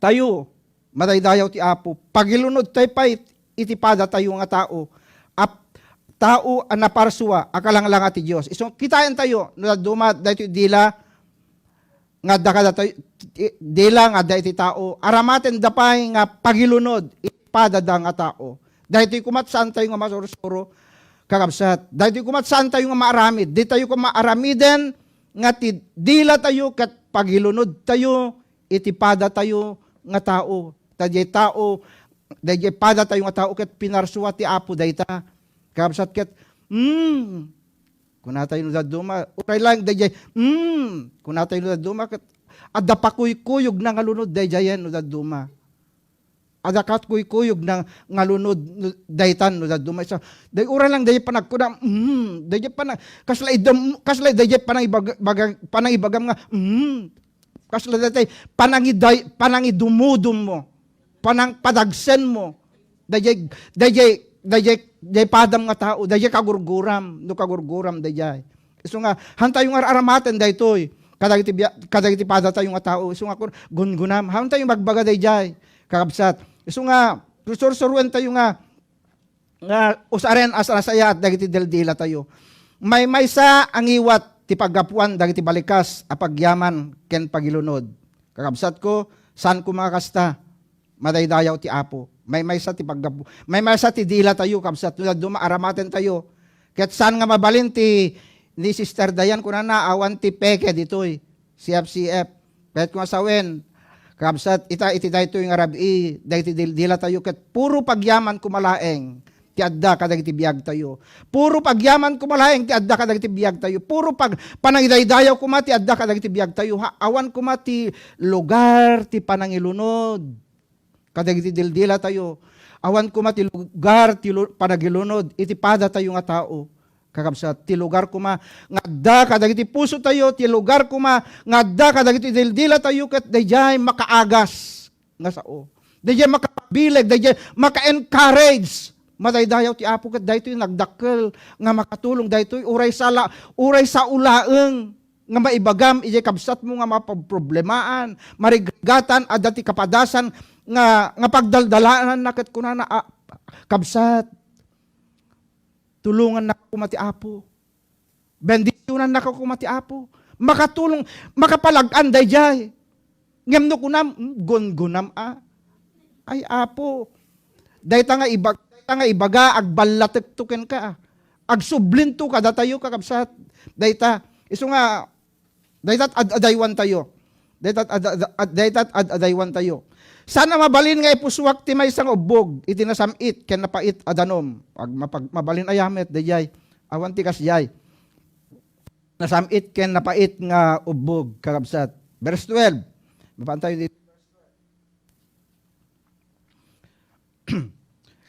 tayo madaydayaw ti apo. Pagilunod tayo pa iti pada tayo nga tao. Tao ang naparsua, akalanglang ati Diyos. So, kitain tayo, duma dahito dila, nga dakada tayo, dila nga dahito tao, aramaten dapay nga pagilunod, ipada da nga tao. Dahito kumatsaan tayo nga masurusuro, kakabsat. Dahito kumatsaan tayo nga maaramid. Di tayo kumaaramiden, nga dila tayo, kat pagilunod tayo, itipada tayo nga tao. Tadyay tao, dahil pada tayo nga tao ket pinarsuwa ti apo dayta. Kabsat ket kuna tayo daduma uray lang dayjay kuna tayo daduma ket adda pakuy-kuyog na nga lunod dayjayen no daduma. adakat kuyog ng ngalunod daytan no dadumay sa day ura lang day panagkuda day kaslay day panangibagam nga kaslay day panangidumudum mo panang padagsen mo day padam nga tao day kagurguram day iso nga hantay yung aramaten daytoy kadagiti pada tayo nga tao iso nga gungunam hantay yung magbaga day kakabsat. Iso nga, suruan tayo nga usaren as rasaya at dagiti dildila tayo. May sa ang iwat ti paggapuan dagiti balikas a pagyaman ken pagilunod. Kakabsat ko, saan ko makakasta? Madaydayaw ti Apo. May sa ti paggapu. May sa ti dila tayo, kabsat. Dumaaramaten tayo. Ket saan nga mabalin ni Sister Dayan kuna na awan ti peke ditoy. CF. Kahit kung asawen, kabsat iti daytoy nga rabi dayti dila tayo ket puro pagyaman kumalaeng ti adda kadagiti biag tayo. Puro pagyaman kumalaeng ti adda kadagiti biag tayo. Puro panangidaydayaw kuma ti adda kadagiti biag tayo. Awan kuma ti lugar ti panangilunod kadagiti dildila tayo. Awan kuma ti lugar ti panagilunod iti pada tayo nga tao. Kakabsat, ti lugar kuma nga adda kadagiti puso tayo, ti lugar kuma nga adda kadagiti dildila tayo ket dayjay makaagas nga sao. Dayjay makabileg, dayjay maka-encourage. Madaydayaw ti Apo ket daytoy nagdakkel nga makatulong daytoy uray sa ulaeng nga maibagam ijay kabsat mo nga mapaproblemaan, marigatan adda ti kapadasan nga pagdaldalaan na ket kunana kabsat. Tulungan na kumati Apo. Bendisyonan na kumati Apo. Makatulong, makapalagan dayjay. Ngem no kunam, gungunam Ay Apo. Dayta nga ibaga, agballatektuken ka. Agsublinto ka, datayo kakabsat. Dayta, iso nga, daytat adaywan tayo. Daytat adaywan tayo. Sana mabalin nga ipuswak ti may sang ubog, iti nasamit, ken napait adanom. Pag mabalin ayamet, dayay, awan ti kasyay. Nasamit ken napait nga ubog, kakabsat. Verse 12. Mapantayo dito.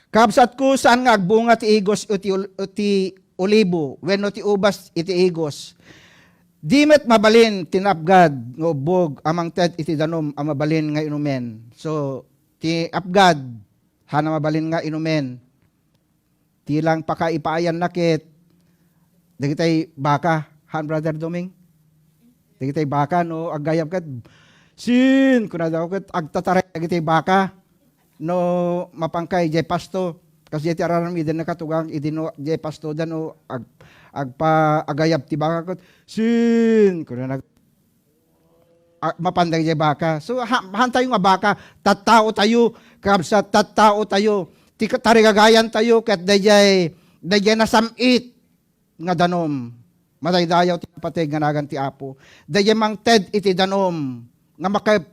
Kakabsat ko, saan nga agbunga ti igos iti olibo, wenno ti ubas iti igos. Dimet mabalin tinapgad ng ubog amang ted iti danom ang mabalin nga inumen. So, ti apgad hana mabalin nga inumen. Tilang pakaipayan nakit. Dagitay baka, han brother Doming? Dagitay baka no agayab kat sin kuna daw kat agtataray dagitay baka no mapangkay jay pasto. Kasi iti araramiden na katugang idino jay pasto dan no agayab ti baka kat sin kuna nag mapanday jay baka. So hantay nga baka tattao tayo kabsa tattao tayo ti tarigagayan tayo ket dayjay nasamit nga danom madaydayaw ti pateg nga nagan ti Apo dayjay mangted iti danom nga makaep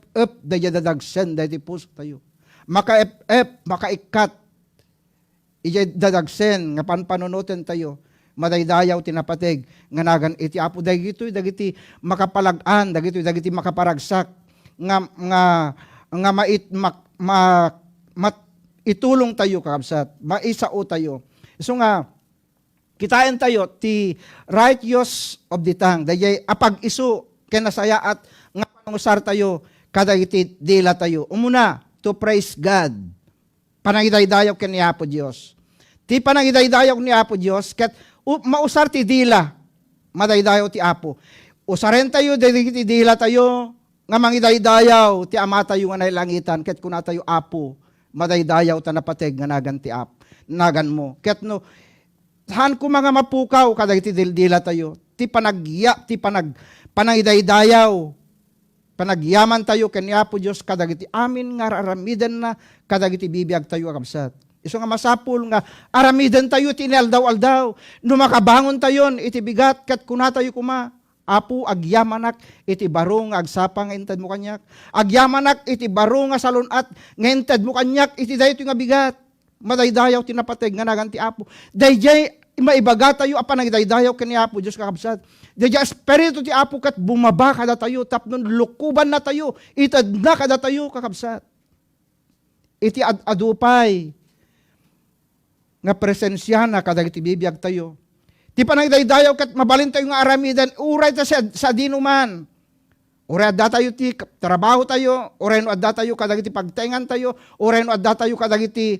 dayjay dadagsen dayjay puso tayo makaep makaikat ijay dadagsen nga panpanunuten tayo madaydayaw tinapateg nga nagan iti Apo dagiti makapalagan dagiti makaparagsak nga itulong tayo kakabsat maisao tayo so nga kitain tayo ti right use of the tongue dayay apag isu ken nasaya at nga pangusar tayo kadagiti dila tayo umuna to praise God panangidaydayaw ken ni Apo Dios ti panangidaydayaw ni Apo Dios ket mausar ti dila, madaydayaw ti Apo. Usaren tayo, ti dila tayo, nga mangidaydayaw, ti ama tayo nga nailangitan, ket kuna tayo Apo, madaydayaw ta napateg nga nagan ti Apo, nagan mo. Ket no, saan ko mga mapukaw, kadagiti dila tayo, ti panangidaydayaw, panagyaman tayo, ken ni Apo Diyos, kadagiti amin nga aramiden na, kadagiti bibiyag tayo akabsat. Iso nga masapul nga aramiden tayo tinaldaw-aldaw. No makabangon tayon iti bigat ket kuna tayo kuma. Apo agyamanak iti baro nga agsapang ented mo kanyak. Agyamanak iti baro nga salunat nga ented mo kanyak iti daytoy nga bigat. Madaydayaw tinapateg nga nagan ti Apo. Dayjay maibaga tayo apan nagdaydayaw ken ni Apo Dios kakabsat. Dayjay espiritu ti Apo ket bumaba kada tayo tapnon lukuban na tayo. Ited na kada tayo kakabsat. iti adupay nga presensya na kadagiti bibiyag tayo. Ti panagdaydayaw ket mabalin tayo nga aramidan, uray ta sa dinuman. Uray adda tayo ti trabaho tayo, uray no adda tayo kadagiti pagtengan tayo, uray no adda tayo kadagiti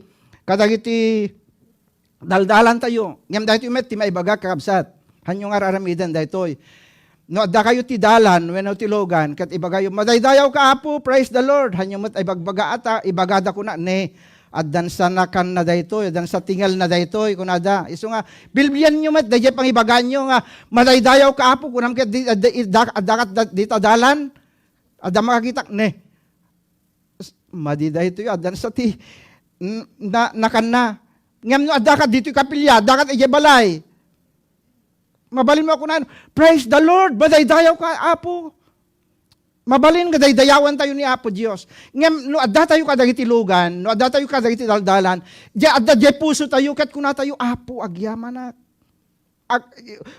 daldalan tayo. Ngem daytoy met ti maibaga kakabsat. Hanyo nga aramidan daytoy. No adda kayo ti dalan wenno ti logan ket ibagayo madaydayaw ka apo, praise the Lord. Hanyo met ay bagbaga ata ibagada ko na ne addan sa nakan na daytoy, addan sa tingal na daytoy kunada. Isu nga bilbiyan nyo met dayjay pangibagan nyo nga madaydayaw ka apo kunam ket addakat dita dalan adda makakita ne. Madi daytoy addan sa ti nakan na. Ngem no addakat dito kapilya, addakat ijay balay. Mabalin mo ako na, praise the Lord, madaydayaw ka, Apo. Mabalin nga daydayawan tayo ni Apo Diyos. Ngem, no adda tayo kadagiti lugan, no adda tayo kadagiti daldalan, adda jay puso tayo, kat kuna tayo, Apo, agyaman na.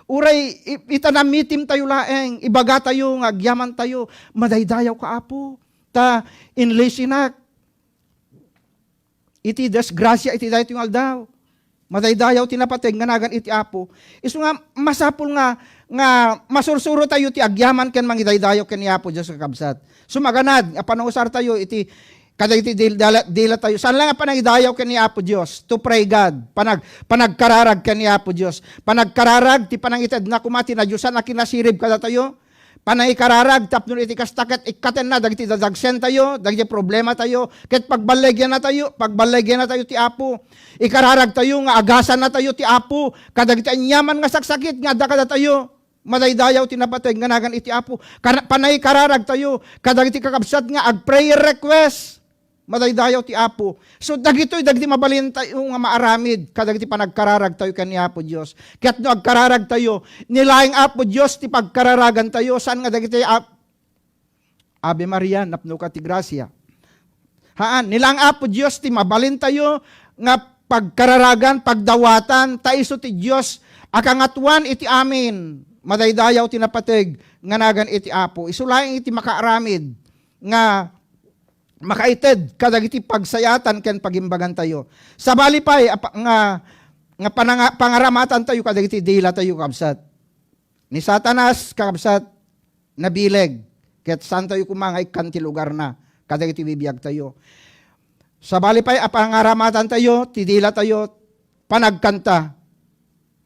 Uray, itanamitim tayo laeng, ibaga tayo, agyaman tayo, madaydayaw ka, Apo. Ta, inlisinak. Iti desgrasya, iti dayo yung aldaw. Madaydayaw tinapateg nga nagan iti Apo. Isu nga masapul nga masursuro tayo ti agyaman ken mangidaydayaw ken ni Apo Dios kakabsat. Sumaganad panangusar tayo iti kadagiti dila tayo. Saan lang nga panangidayaw ken ni Apo Dios? To pray God. Panagkararag ken ni Apo Dios. Panagkararag ti panangited na kumati na Diyosan na kinasirib kada tayo. Panay kararag, tapno iti kastaket, ikaten na, dagiti dadagsen tayo, dagiti problema tayo, ket pagbalegyan na tayo ti Apo. Ikararag tayo, nga agasan na tayo ti Apo, kadagiti anyaman nga saksakit, nga kada tayo, madaydayaw tinapateg, nga nagan iti Apo. Panay kararag tayo, kadagiti kakabsat nga, ag prayer request, madaydayaw ti Apo. So dagitoy dagiti mabalin tayo nga maaramid kadagiti panagkararag tayo ken ni Apo Dios. Ket no agkararag tayo nilaing Apo Dios ti pagkararagan tayo saan nga dagiti Ave Maria napno ka ti grasya. Haan nilang Apo Dios ti mabalin tayo nga pagkararagan pagdawatan taiso ti Dios akangatuan iti amin. Madaydayaw ti napateg nga nagan iti Apo. Isulaing iti makaaramid nga makaited kadagiti pagsayatan ken pagimbagan tayo. Sabali pay nga pangaramatan tayo kadagiti dila tayo kabsat. Ni Satanas kabsat nabileg ket saan tayo kumangay kanti lugar na kadagiti bibiyag tayo. Sabali pay pangaramatan tayo ti dila tayo panagkanta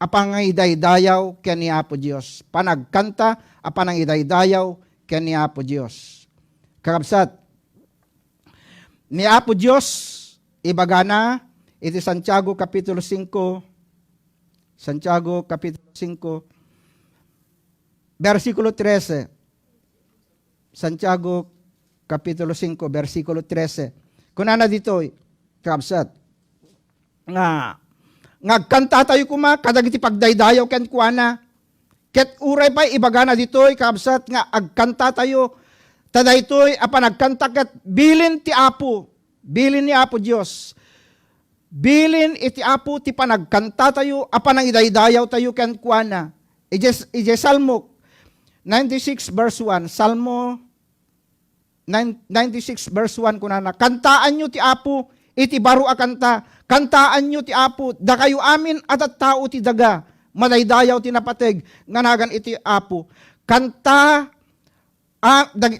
apangidaydayaw ken ni Apo Dios. Panagkanta apanangidaydayaw ken ni Apo Dios. Kakabsat ni Apo Diyos, ibagana, iti Santiago Kapitulo 5, Santiago Kapitulo 5, versikulo 13. Santiago Kapitulo 5, versikulo 13. Kunana dito, kabsat, nga kanta tayo kuma, kadagiti pagdaydayaw ken kuana, ket uray pa ibagana dito, kabsat, nga agkanta tayo, tadaytoy apanagkanta ket bilin ti Apo, bilin ni Apo Dios. Bilin iti Apo ti panagkanta tayo apanangidaydayaw tayo ken kuana. Ije Salmo 96 verse 1, Salmo 96 verse 1 kunana, kantaan nyo ti Apo iti baro a kanta, kantaan nyo ti Apo, da kayo amin at tao ti daga, madaydayaw ti napateg nganagan iti Apo. Kanta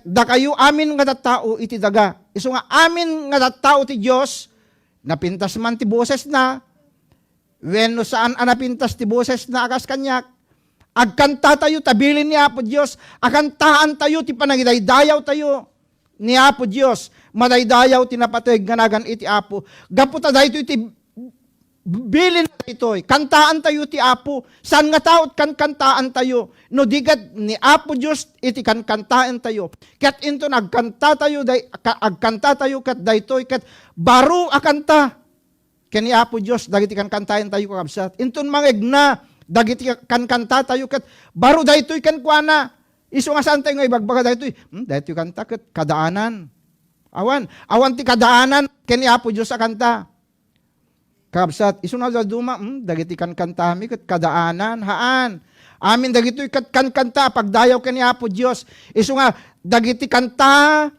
da kayo amin nga tattao iti daga. Isu nga amin nga tattao ti Dios napintas man ti boses na wenno saan anapintas ti boses na akas kanyak. Agkanta tayo tabilin ni Apo Dios, akantaan tayo ti panagidaydayaw tayo ni Apo Dios. Madaydayaw ti napateg nganagan iti Apo. Gapu ta daytoy iti bilin itoy, kantaan tayo ti Apo. Saan nga taot kan kantaan tayo? No digat ni Apo Diyos iti kan kantaan tayo. Kat into nagkanta tayo, agkanta tayo kat daytoy, kat baro akanta. Ken ni Apo Diyos, dagiti kan kantaan tayo kakabsat. Into mangeg na, dagiti kan kanta tayo, kat baro daytoy kan kuana. Isu nga saan tayo nga ibagbaga daytoy? Daytoy kanta kat kadaanan. Awan ti kadaanan, ken ni Apo Diyos akanta. Kabsat, isu na duma, dagiti kan kantami ket kadaanan, haan. Amin dagitoy kat kan kanta pagdayaw ken ni Apo Dios. Isu nga dagiti kanta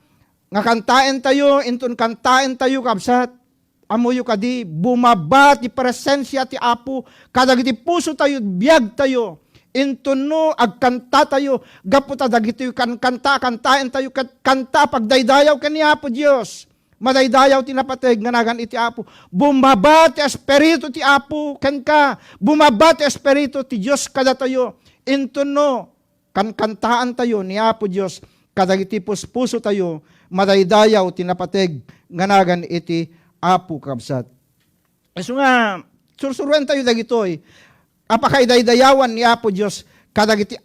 nga kantaen tayo, inton kantaen tayo kabsat, amuyo kadi, bumabat ti presensya ti Apo, kadagiti puso tayo, biyag tayo, inton no, agkanta tayo, gaputa dagiti kantaen tayo, kanta pagdaydayaw kani Apo Dios, madaydayaw tinapateg nganagan iti Apo, bumabat ti Espiritu ti Apo, kanka, bumabat ti Espiritu ti Dios kada tayo, inton no, kantaan tayo ni Apo Dios, kadagiti puso tayo, madaydayaw tinapateg nganagan iti Apo kabsat. So nga, sursuruan tayo dagitoy, apakaidaydayawan ni Apo Dios, kadagiti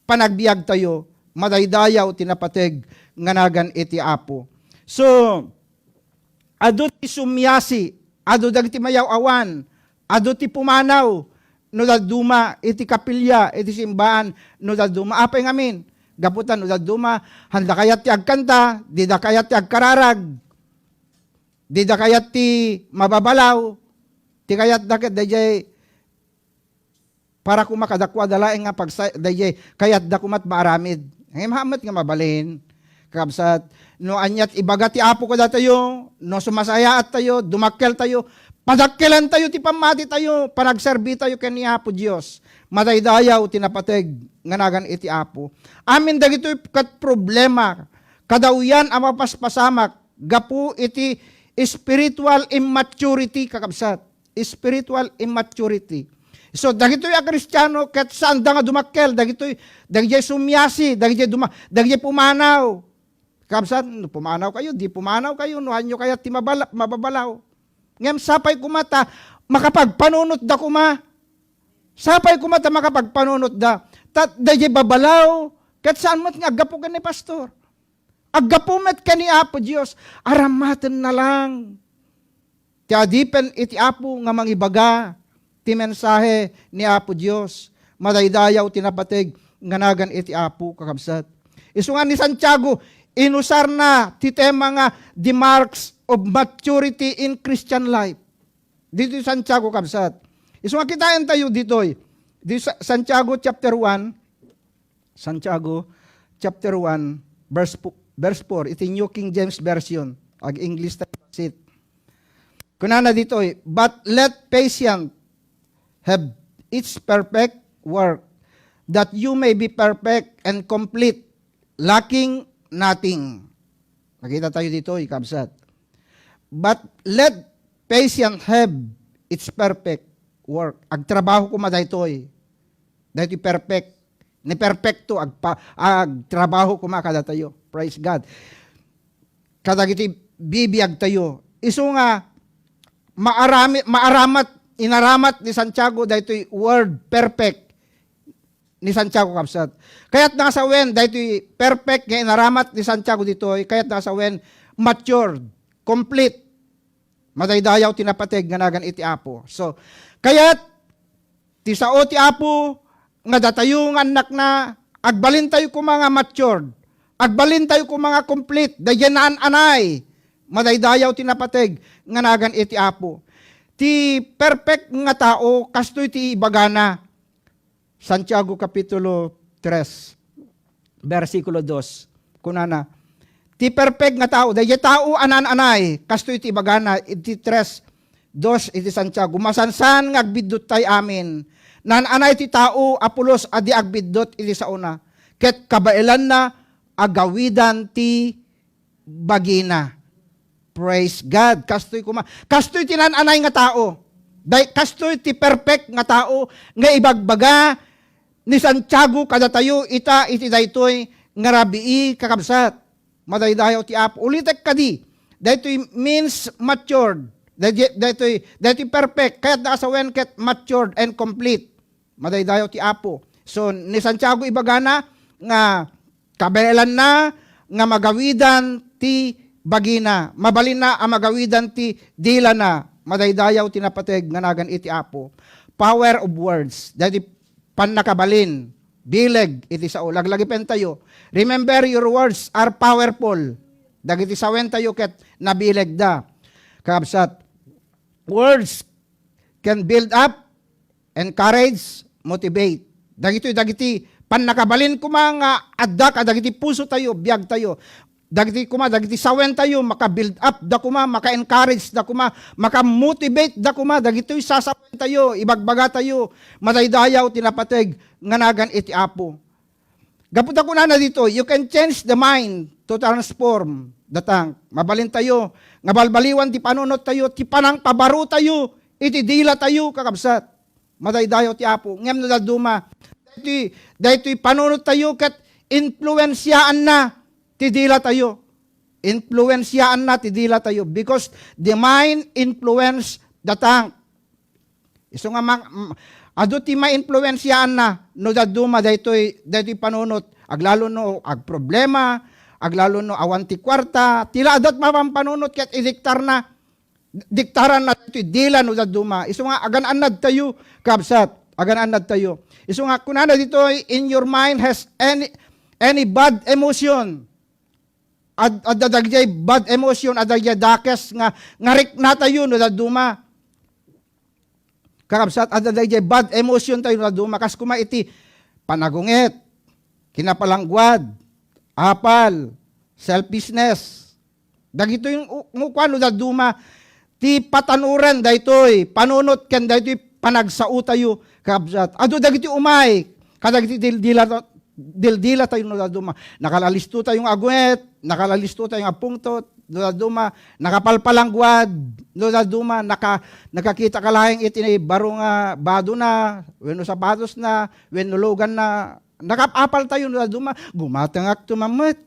panagbiag tayo, madaydayaw tinapateg nganagan iti Apo. So, adu ti sumyasi, adu dagiti mayaw awan, adu ti pumanaw, no daduma iti kapilya, iti simbaan, no daduma, apay ngamin, gaputan, no daduma, handa kayat ti agkanta, di da kayat ti agkararag, di da kayat ti mababalaw, ti kayat da dayjay, para kumakadakwa dalaeng nga dayjay, kayat da kumat maaramid, ngayon mahamat nga mabalin, kabsat, no anyat ibaga ti Apo kada tayo, no sumasaya at tayo, dumakkel tayo, padakkelan tayo, ti pamati tayo, panagserbi tayo kani Apo Dios, madaydayaw tinapateg nganagan iti Apo. Amin dagitoy kat problema, kadauyan ang mapaspasamak, gapu iti spiritual immaturity kakabsat, spiritual immaturity. So dagitoy a Kristiyano ket saan da nga dumakkel, dagitoy sumyasi, dagitoy pumanaw. Kabsat, pumanaw kayo, di pumanaw kayo, nuhan nyo kaya ti mababalaw. Ngem sapay kumata, makapagpanunot da kuma. Sapay kumata, makapagpanunot da. Dayjay babalaw, kat saan mo't nga agapo ka ni pastor. Agapo met ka ni Apo Diyos, aramaten na lang. Ti adipen iti Apo nga mangibaga, ti mensahe ni Apo Diyos. Madaydayaw tinapateg, nganagan iti Apo kakabsat. Isu nga ni Santiago, inusar na ti tema nga the marks of maturity in Christian life. Dito Santiago kabsat. Isu nga kitain tayo ditoy. Dito Santiago chapter 1, Santiago chapter 1 verse 4. Iti New King James Version. Ag English tayo sit. Kunana ditoy, but let patience have its perfect work, that you may be perfect and complete, lacking nothing. Nakita tayo dito, ikabsat. But let patience have its perfect work. Agtrabaho ko madaytoy. Dahito perfect. Ni perfecto, agtrabaho ko makada tayo. Praise God. Kadagiti bibiyag tayo. Isu nga, inaramat ni Santiago, dahito'y word perfect ni Santiago kapsat. Kaya't nasa wen, dahito'y perfect nga inaramat ni Santiago dito'y, kaya't nasa wen, matured, complete, madaydayaw tinapateg nganagan iti Apo. So, kaya't, ti sao ti Apo, nga datayo nga anak na, agbalin tayo ko mga matured, agbalin tayo ko mga complete, dayanaan anay, madaydayaw tinapateg nganagan iti Apo. Ti perfect nga tao, kastoy ti ibagana, Santiago Kapitulo 3, versikulo 2, kunana, ti perfect nga tao, dahi tao anan-anay, kastoy ti ibagana, iti 3:2, iti Santiago, masansan nga agbiddot tay amin, nan-anay ti tao, Apolos, adi agbiddot iti sauna, ket kabailan na, agawidan ti bagina. Praise God. Kastoy tinananay nga tao. Kastoy ti perfect nga tao nga ibagbaga ni Santiago kada tayo iti daytoy nga rabii kakabsat. Madaydayaw ti Apo. Ulitek kadi. Daytoy means matured. Daytoy perfect. Kaya't nakasawen ket matured and complete. Madaydayaw ti Apo. So ni Santiago ibagana nga kabelan na nga magawidan ti bagina, mabalin na ang magawidan ti dila na, madaydayaw tinapateg nganagan iti Apo. Power of words, dati panakabalin, bileg iti sao, laglagi pen tayo. Remember, your words are powerful. Dagiti sawen tayo ket nabileg da. Kabsat, words can build up, encourage, motivate. Dagiti panakabalin ko mga adda, dagiti puso tayo, biyag tayo. dagiti kuma dagiti sawen tayo maka-build up da kuma, maka-encourage da kuma, maka-motivate da kuma, dagitoy sasawen tayo, ibagbaga tayo, madaydayaw tinapateg nganagan iti Apo. Gaputa ko na dito, you can change the mind to transform the tank. Mabalin tayo, nga balbaliwan ti panunot tayo, ti panang pabaro tayo, iti dila tayo kakabsat. Madaydayaw ti Apo. Ngem na daduma, dahito panunot tayo kat influensyaan na ti dila tayo. Influensyaan na ti dila tayo because the mind influence the tank. Iso nga ado ti ma-influensyaan na no daduma daytoy panunot aglalo no ag problema, aglalo no awan ti kwarta, tila adat mapampanunot ket diktaran na ti dila no daduma. Iso nga agan-anad tayo kabsat, agan-anad tayo. Iso nga kunana dito in your mind has any bad emotion. Adadagay bad emotion, adagay dakes nga ngarik na tayo no daduma. Kakabsat, adadagay bad emotion tayo no daduma. Kas kuma iti panagungit, kinapalangguad, apal, selfishness. Dagito yung mukha no daduma, ti patanuran daytoy, panunot ken daytoy panagsao tayo. Kakabsat, ado dagiti umay, kadagiti dildila tayo no daduma. Nakalalisto tayong agwet, nakalalisto tayong apungtot, no daduma, nakapalpalangguad, no daduma, nakakita ka lahing iti baro nga bado na, wenno sapatos na, wenno logan na, nakapapal tayo no daduma, gumatangak tumamet.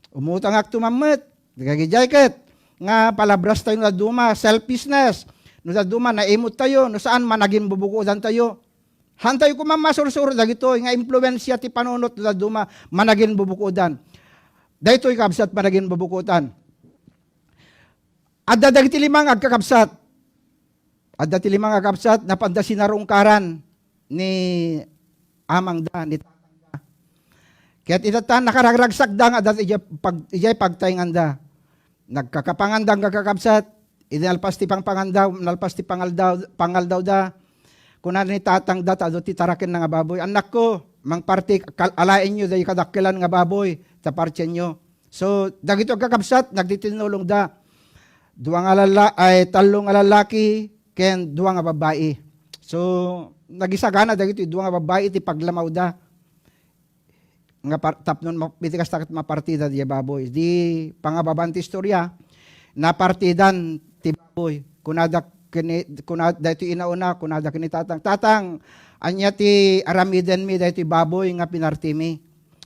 Umutangak tumamet, nagagijayket, nga palabras tayo no daduma, selfishness, no daduma, naimot tayo, no saan man naging bubukudan tayo. Hantay ko mamasursur dagito nga impluwensya ti panunot da duma managin bubukudan. Daytoy kabsat managin bubukudan. Adda dagiti limang agkakabsat. Adda ti limang agkakabsat napanda sinarungkaran ni amang da ni tatang da. Kaya't itatan nakaragragsak da nga adat ijay pagtaingan da. Nagkakapangandang agkakabsat, idinalpas ti pangpangandaw, nalpas ti pangaldaw da. Kunan ni tatang data do ti taraken nga baboy. Anak ko, mang parti alain nyo dahi kadakilan nga baboy ta partyen nyo. So dagito kakabsat nagtitinulong da. Talong nga lalaki ken duwa nga babae. So nagisagana dagito duwa nga babae ti paglamaw da. Nga tapnon mapitikas takit mapartida di baboy. Di pangababanti istorya na partidan ti baboy. Kunada dayto inauna, kunada kini tatang anya ti aramiden mi dayto baboy nga pinarti mi.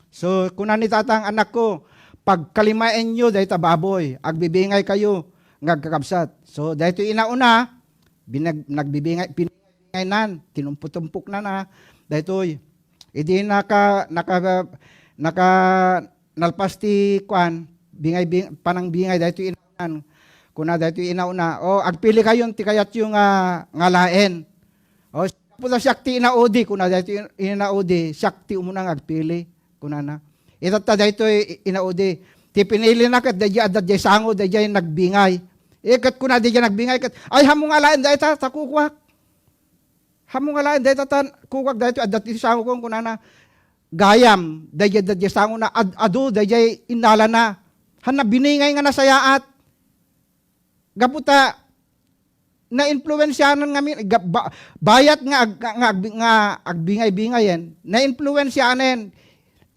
So kunan ni tatang, anak ko, pagkalimaen nyo dayto baboy, agbibingay kayo ngagkakabsat. So dayto inauna, nagbibingay nan, tinumpuk-tumpuk na daytoy. Idi nalpas ti kwan, panang bingay dayto inaunan. Kuna dito inauna, agpili kayon ti kayat yung ngalaen. Puta syakti inaudi, kuna dito inaudi, syakti umunang agpili. Kuna na. Itata dito inaudi. Ti pinili na kat, dadya adadya sango, dadya nagbingay. Kat kuna dadya nagbingay, kat, ay hamong ngalaen dito ta kukwak. Hamong ngalaen dito ta kukwak dito, adadya sango kong kuna na. Gayam, dadya sango na, adu, dadya inala na. Han na biningay nga nasayaat. Gaputa na influensyanan ngamin bayat nga agbingay-bingayen na influensyanan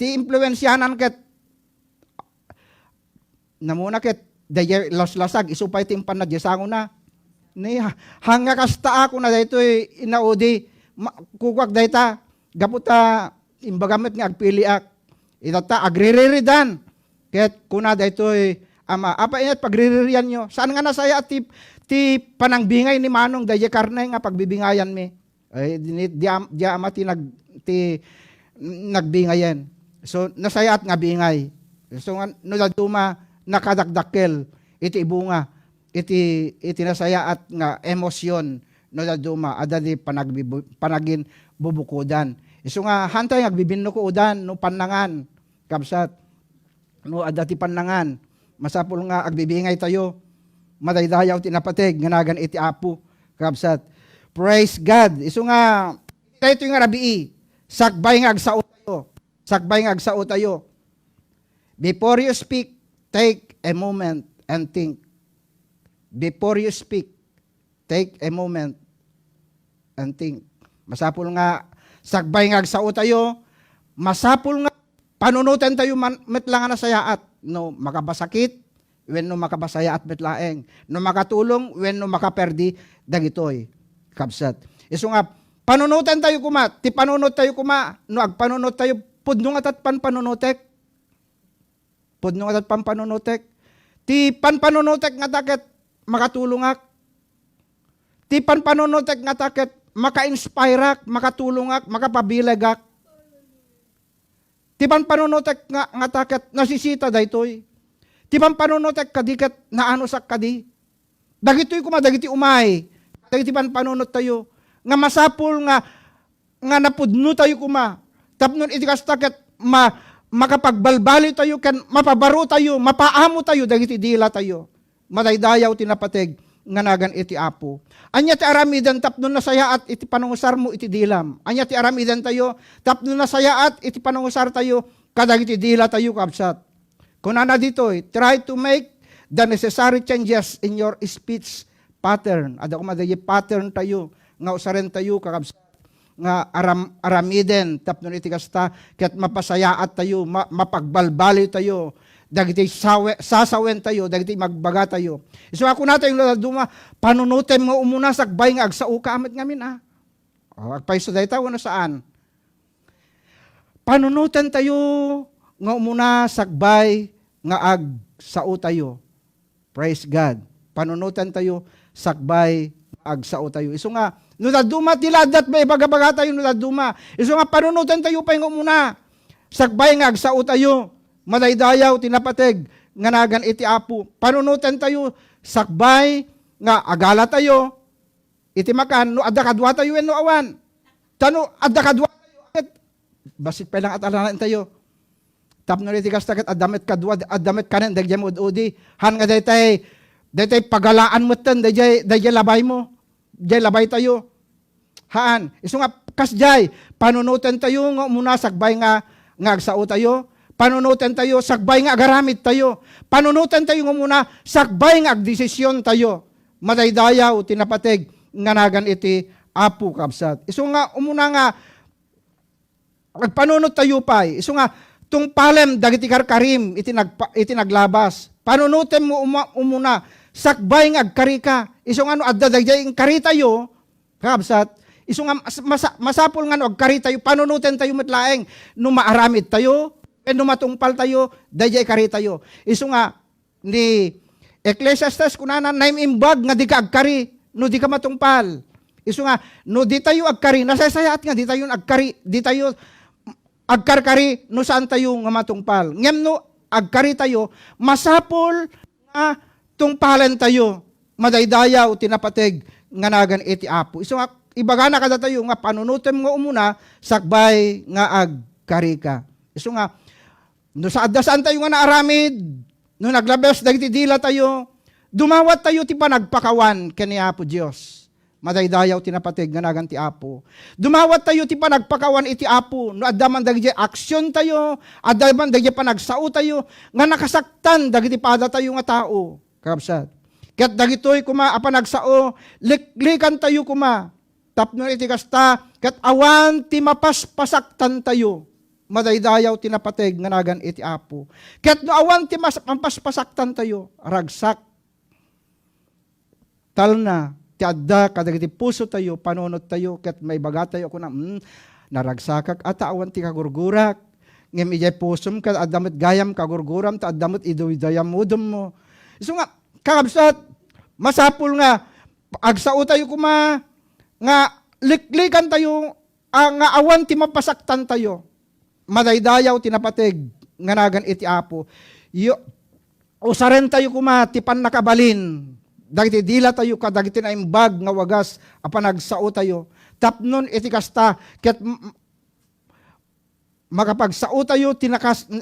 ti influensyanan ket namuna ket dayay laslasag isupay ti impan na disango na ni hanga kasta ako na daytoy inaudi kukwak dayta gaputa imbagamit nga agpiliak itata agririridan ket kuna daytoy ama, apa inat pagriririan nyo? Saan nga nasaya ti panangbingay ni Manong daya karne nga pagbibingayan mi? Ay, di ama ti nagbingayan. So, nasaya at nga bingay. So, no daduma nakadakdakkel, iti ibunga, iti nasaya at nga emosyon, no daduma, adadi panagin bubukudan. So nga, hantay agbibinukudan, no panangan, kabsat, no adati panangan, masapul nga agbibingay tayo, madaydayaw tinapateg, nganagan iti Apo, kabsat. Praise God. Iso nga, ito yung rabii, sakbay nga agsao tayo. Sakbay nga agsao tayo. Before you speak, take a moment and think. Before you speak, take a moment and think. Masapul nga, sagbay nga agsao tayo, masapul nga, panunutan tayo metlang na sayaat, no makabasakit, when no makabasayaat metlaeng, no makatulong, when no makaperdi, dagitoy, kabsat. Iso nga, panunutan tayo kuma, ti panunot tayo kuma, no agpanunot tayo, pudno nga tat panpanunotek, pudno nga tat panpanunotek, ti panpanunotek nga taket, makatulungak, ti panpanunotek nga taket, maka-inspireak, makatulungak, makapabilagak, ti panpanunotek nga taket, nasisita daytoy, ti panpanunotek kadiket, naano sak kadi, dagitoy kuma, dagiti umay, dagiti panpanunot tayo, nga masapul nga napudno tayo kuma, tapnon itikas taket, makapagbalbali tayo, kan mapabaro tayo, mapaamo tayo, dagiti dila tayo, madaydayaw tinapateg, nga nagan iti apo. Anya ti aramidan tapnon na sayaat iti panungusar mo iti dilam. Anya ti aramidan tayo tapnon na sayaat iti panungusar tayo kadag iti dila tayo kabsat. Kung ana ditoy, try to make the necessary changes in your speech pattern. Ada ko madagi pattern tayo nga usaren tayo kakabsat nga aramiden tapnon iti kasta ket mapasayaat tayo, mapagbalbali tayo. Dagiti sasawen tayo, dagiti magbaga tayo. So ako natin yung duma, panunutin mo umuna sagbay nga agsao ka amet ngamin agpaiso dahi tayo na saan. Panunutin tayo nga umuna sagbay nga agsao tayo. Praise God. Panunutin tayo sagbay agsao tayo. Iso nga, nudaduma tiladat may bagabaga tayo nudaduma. Iso nga, panunutin tayo pa yung umuna sagbay nga agsao tayo. Madaydayaw, tinapateg, nga nagan iti apo. Panunutan tayo, sakbay, nga agala tayo, iti makan, no adda kadwa tayo, no awan. Tano, adda kadwa tayo, basit pa lang at alanan tayo. Tapno iti kastakit, adamit kadwa, adamit kanin, dagyam ududi, han nga daytay pagalaan mo tan, dagyay labay mo, dagyay labay tayo. Haan, iso nga, kasjay, panunutan tayo, nga muna sakbay nga agsao tayo, panunutan tayo, sagbay nga agaramit tayo. Panunutan tayo nga muna, sagbay nga agdesisyon tayo. Madaydayaw, tinapateg, nga nagan iti apo kabsat. Iso nga, umuna nga, agpanunot tayo pa. Iso nga, tung palem, dagiti karkarim, iti naglabas. Panunutan mo umuna, sakbay nga agkarika. Iso nga, adda dagday ang kari tayo, kabsat. Iso nga, masapol nga, agkari tayo, panunutan tayo matlaeng, no maaramid tayo, no matungpal tayo, dayjay kari tayo. Iso nga, ni Ecclesiastes, kunana, naimimbag nga di ka agkari, no di ka matungpal. Iso nga, no di tayo agkari, nasasayaat nga, di tayo agkari, di tayo agkarkari, no saan tayo nga matungpal. Ngem no, agkari tayo, masapol nga tungpalan tayo, madaydayaw, tinapateg, nga nagan iti apo. Iso nga, ibaga na kada tayo, nga panunutem nga umuna, sakbay nga agkari ka. Iso nga, no sa addasan tayo nga naaramid, no naglabas, dagiti dila tayo, dumawat tayo ti panagpakawan kani Apo Diyos. Madaydayaw tinapateg nga nagan ti Apo. Dumawat tayo ti panagpakawan iti Apo, no addaman dagiti aksyon tayo, addaman dagiti panagsao tayo, nga nakasaktan dagiti pada tayo nga tao. Kapsat. Ket dagitoy kuma apanagsao, liklikan tayo kuma, tapno iti kasta, ket awan ti mapaspasaktan tayo. Madaydayaw tinapateg nga nagan iti apo. Ket no awan ti mampaspasaktan tayo, ragsak. Talna, ti adda kadagiti puso tayo, panunot tayo, ket may baga tayo kuna, naragsakak ata awan ti kagurgurak. Ngem ijay pusom ket addamit gayam kagurguram, ta addamit iduydayam mudom mo. Isu nga kakabsat, masapul nga agsao tayo kuma nga liklikan tayo, nga awan ti mapasaktan tayo. Madaydayaw tinapateg nga nagan iti apo. Usaren tayo kuma ti nakabalin. Dagiti dila tayo kadagiti na imbag nga wagas apanagsao tayo. Tapnon iti kasta ket makapagsao tayo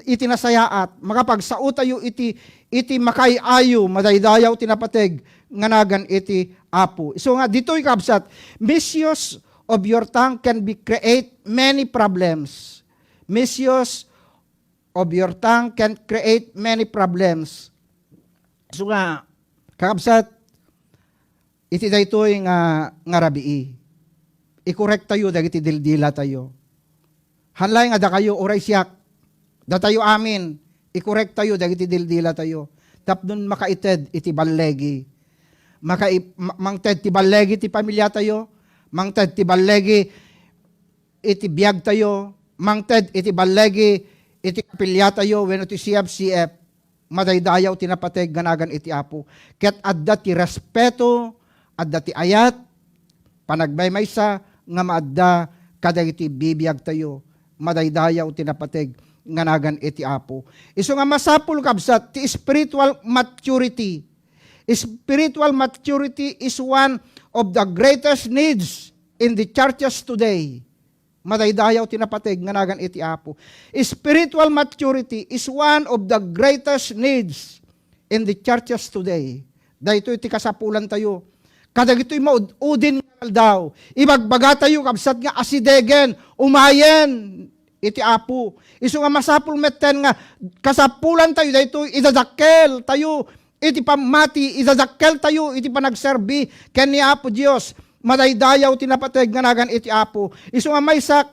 iti nasayaat. Makapagsao tayo iti makayayo. Madaydayaw tinapateg nga nagan iti apo. So nga dito'y kabsat, misuse of your tongue can be create many problems. Misuse of your tongue can create many problems. So nga, kakabsat, iti daytoy nga rabii. I-correct tayo, dagiti dildila tayo. Hanlay nga da kayo, oray siyak, da tayo amin, i-correct tayo, dagiti dildila tayo. Tapnon makaited, iti ballegi. Mangted ti ballegi ti pamilya tayo, mangted ti ballegi iti biyag tayo, mangted iti ballegi iti kapilya tayo, when iti CF, madaydayaw tinapateg ganagan iti apo. Ket adda ti respeto, adda ti ayat, panagbaymaysa, nga maadda kadagiti bibiyag tayo, madaydayaw tinapateg nganagan iti apo. Isu nga masapul kabsat ti spiritual maturity. Spiritual maturity is one of the greatest needs in the churches today. Madaydayaw tinapateg nganagan iti apo. Spiritual maturity is one of the greatest needs in the churches today. Dahito iti kasapulan tayo. Kadagito'y maudin daw. Ibagbaga tayo kabsat nga asidegen, umayen, iti apo. Isu nga masapul metten nga kasapulan tayo, dahito idadakkel tayo, iti pamati, idadakkel tayo, iti panagserbi, ken ni Apo Diyos, madaydayaw tinapateg nganagan iti apo. Isu nga maysak,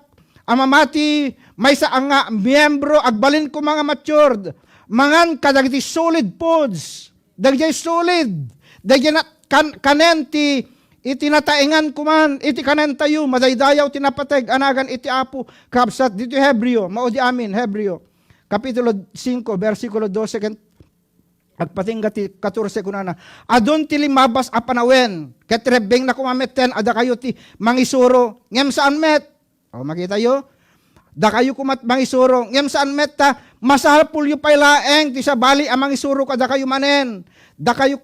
amamati, maysa ang nga miyembro, agbalin ko mga matured, mangan kadagiti solid foods, dagiti solid, dagiti na kanen ti itinataingan kuman, iti kanen tayo, madaydayaw tinapateg, anagan iti apo, kapsat, dito Hebreo, maudi amin, Hebreo, Kapitulo 5, versikulo 12, agpatingga ti 14 kunana, adon ti limabas a panawen, ket rebeng na kumameten, ada kayo ti mangisuro, ngem saan met, o makita yo, da kayo kumat mangisuro, ngem saan met ta, masapul yu pailaeng, ti sabali a mangisuro kada kayo manen, da kayo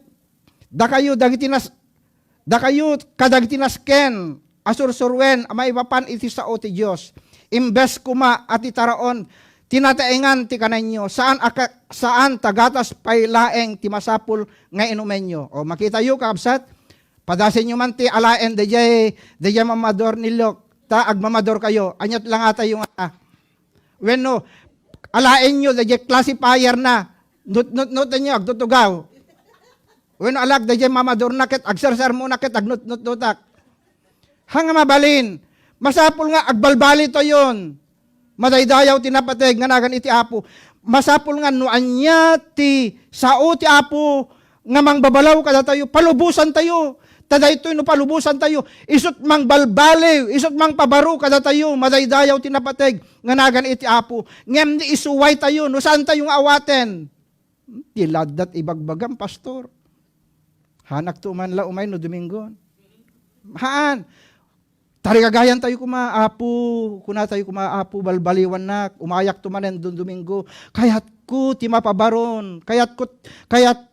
kadagiti nasken, asursurwen, maipapan iti sao ti Diyos. Imbes kuma at itaraon, tinataingan ti kananyo, saan tagatas pailaeng ti masapul nga inumenyo. O makita yu kaabsat, padasin nyo man ti alaen, dejay mamador nilok, ta agmamador kayo, anyat lang ata yung when no, alaen nyo, dejay classifier na, not nyo, agtutugaw. When alag da dyan mamador nakit, agsarsar mo nakit, agnut-nut-nutak. Hanga mabalin, masapul nga, agbalbali to yun. Madaydayaw tinapateg, nganagan iti apo. Masapul nga, nuanya ti sao ti apo, nga mangbabalaw kada tayo, palubusan tayo. Taday ito'y no palubusan tayo, isot mang balbaliw, isot mang pabaro kada tayo, madaydayaw tinapateg, nganagan iti apo. Ngem di isuway tayo, no saan tayong awaten? Tiladat ibagbagam, pastor. Hanak to man la umay no Domingo. Haan. Tarigagayan tayo kumaapo, kuna tayo kumaapo, balbaliwan na, umayak to man doon Domingo. Kayat ko ti mapabaron, kayat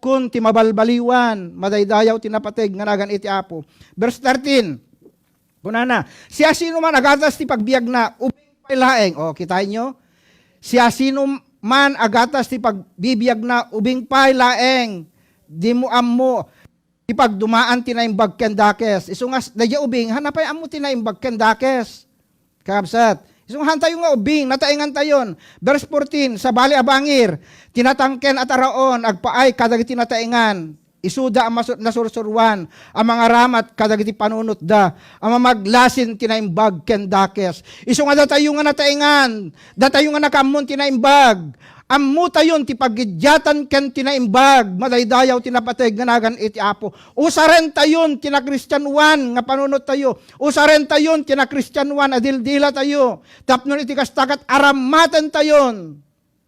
kun ti mabalbaliwan, madaydayaw tinapateg, nganagan iti apo. Verse 13, kunana, siya sino man agatas ti pagbiag na, ubing pailaeng. O, kitain nyo? Siya sino man agatas ti pagbibiyag na, ubing pailaeng, di mo amo, ipagdumaan tinaimbag kendakes. Isungas, dadya ubing, hanapay amo tinaimbag kendakes. Kabsat. Isungahan tayo nga ubing, nataingan tayon. Verse 14, sa bali abangir, tinatangken at araon, agpaay kadagiti nataingan. Isuda ang nasursurwan, ang mga ramat kadagiti panunot da, ang mamaglasin tinaimbag kendakes. Isunga da tayo nga nataingan, da tayo nga nakamon tinaimbag. Ammo tayon ti paggidyatan ken tinaimbag, madaydayaw tinapateg nganagan iti apo. Usaren tayon tina Kristiyanuan nga panunot tayo. Usaren tayon tina Kristiyanuan adildila tayo. Tapnon iti kastakat aramaten tayon.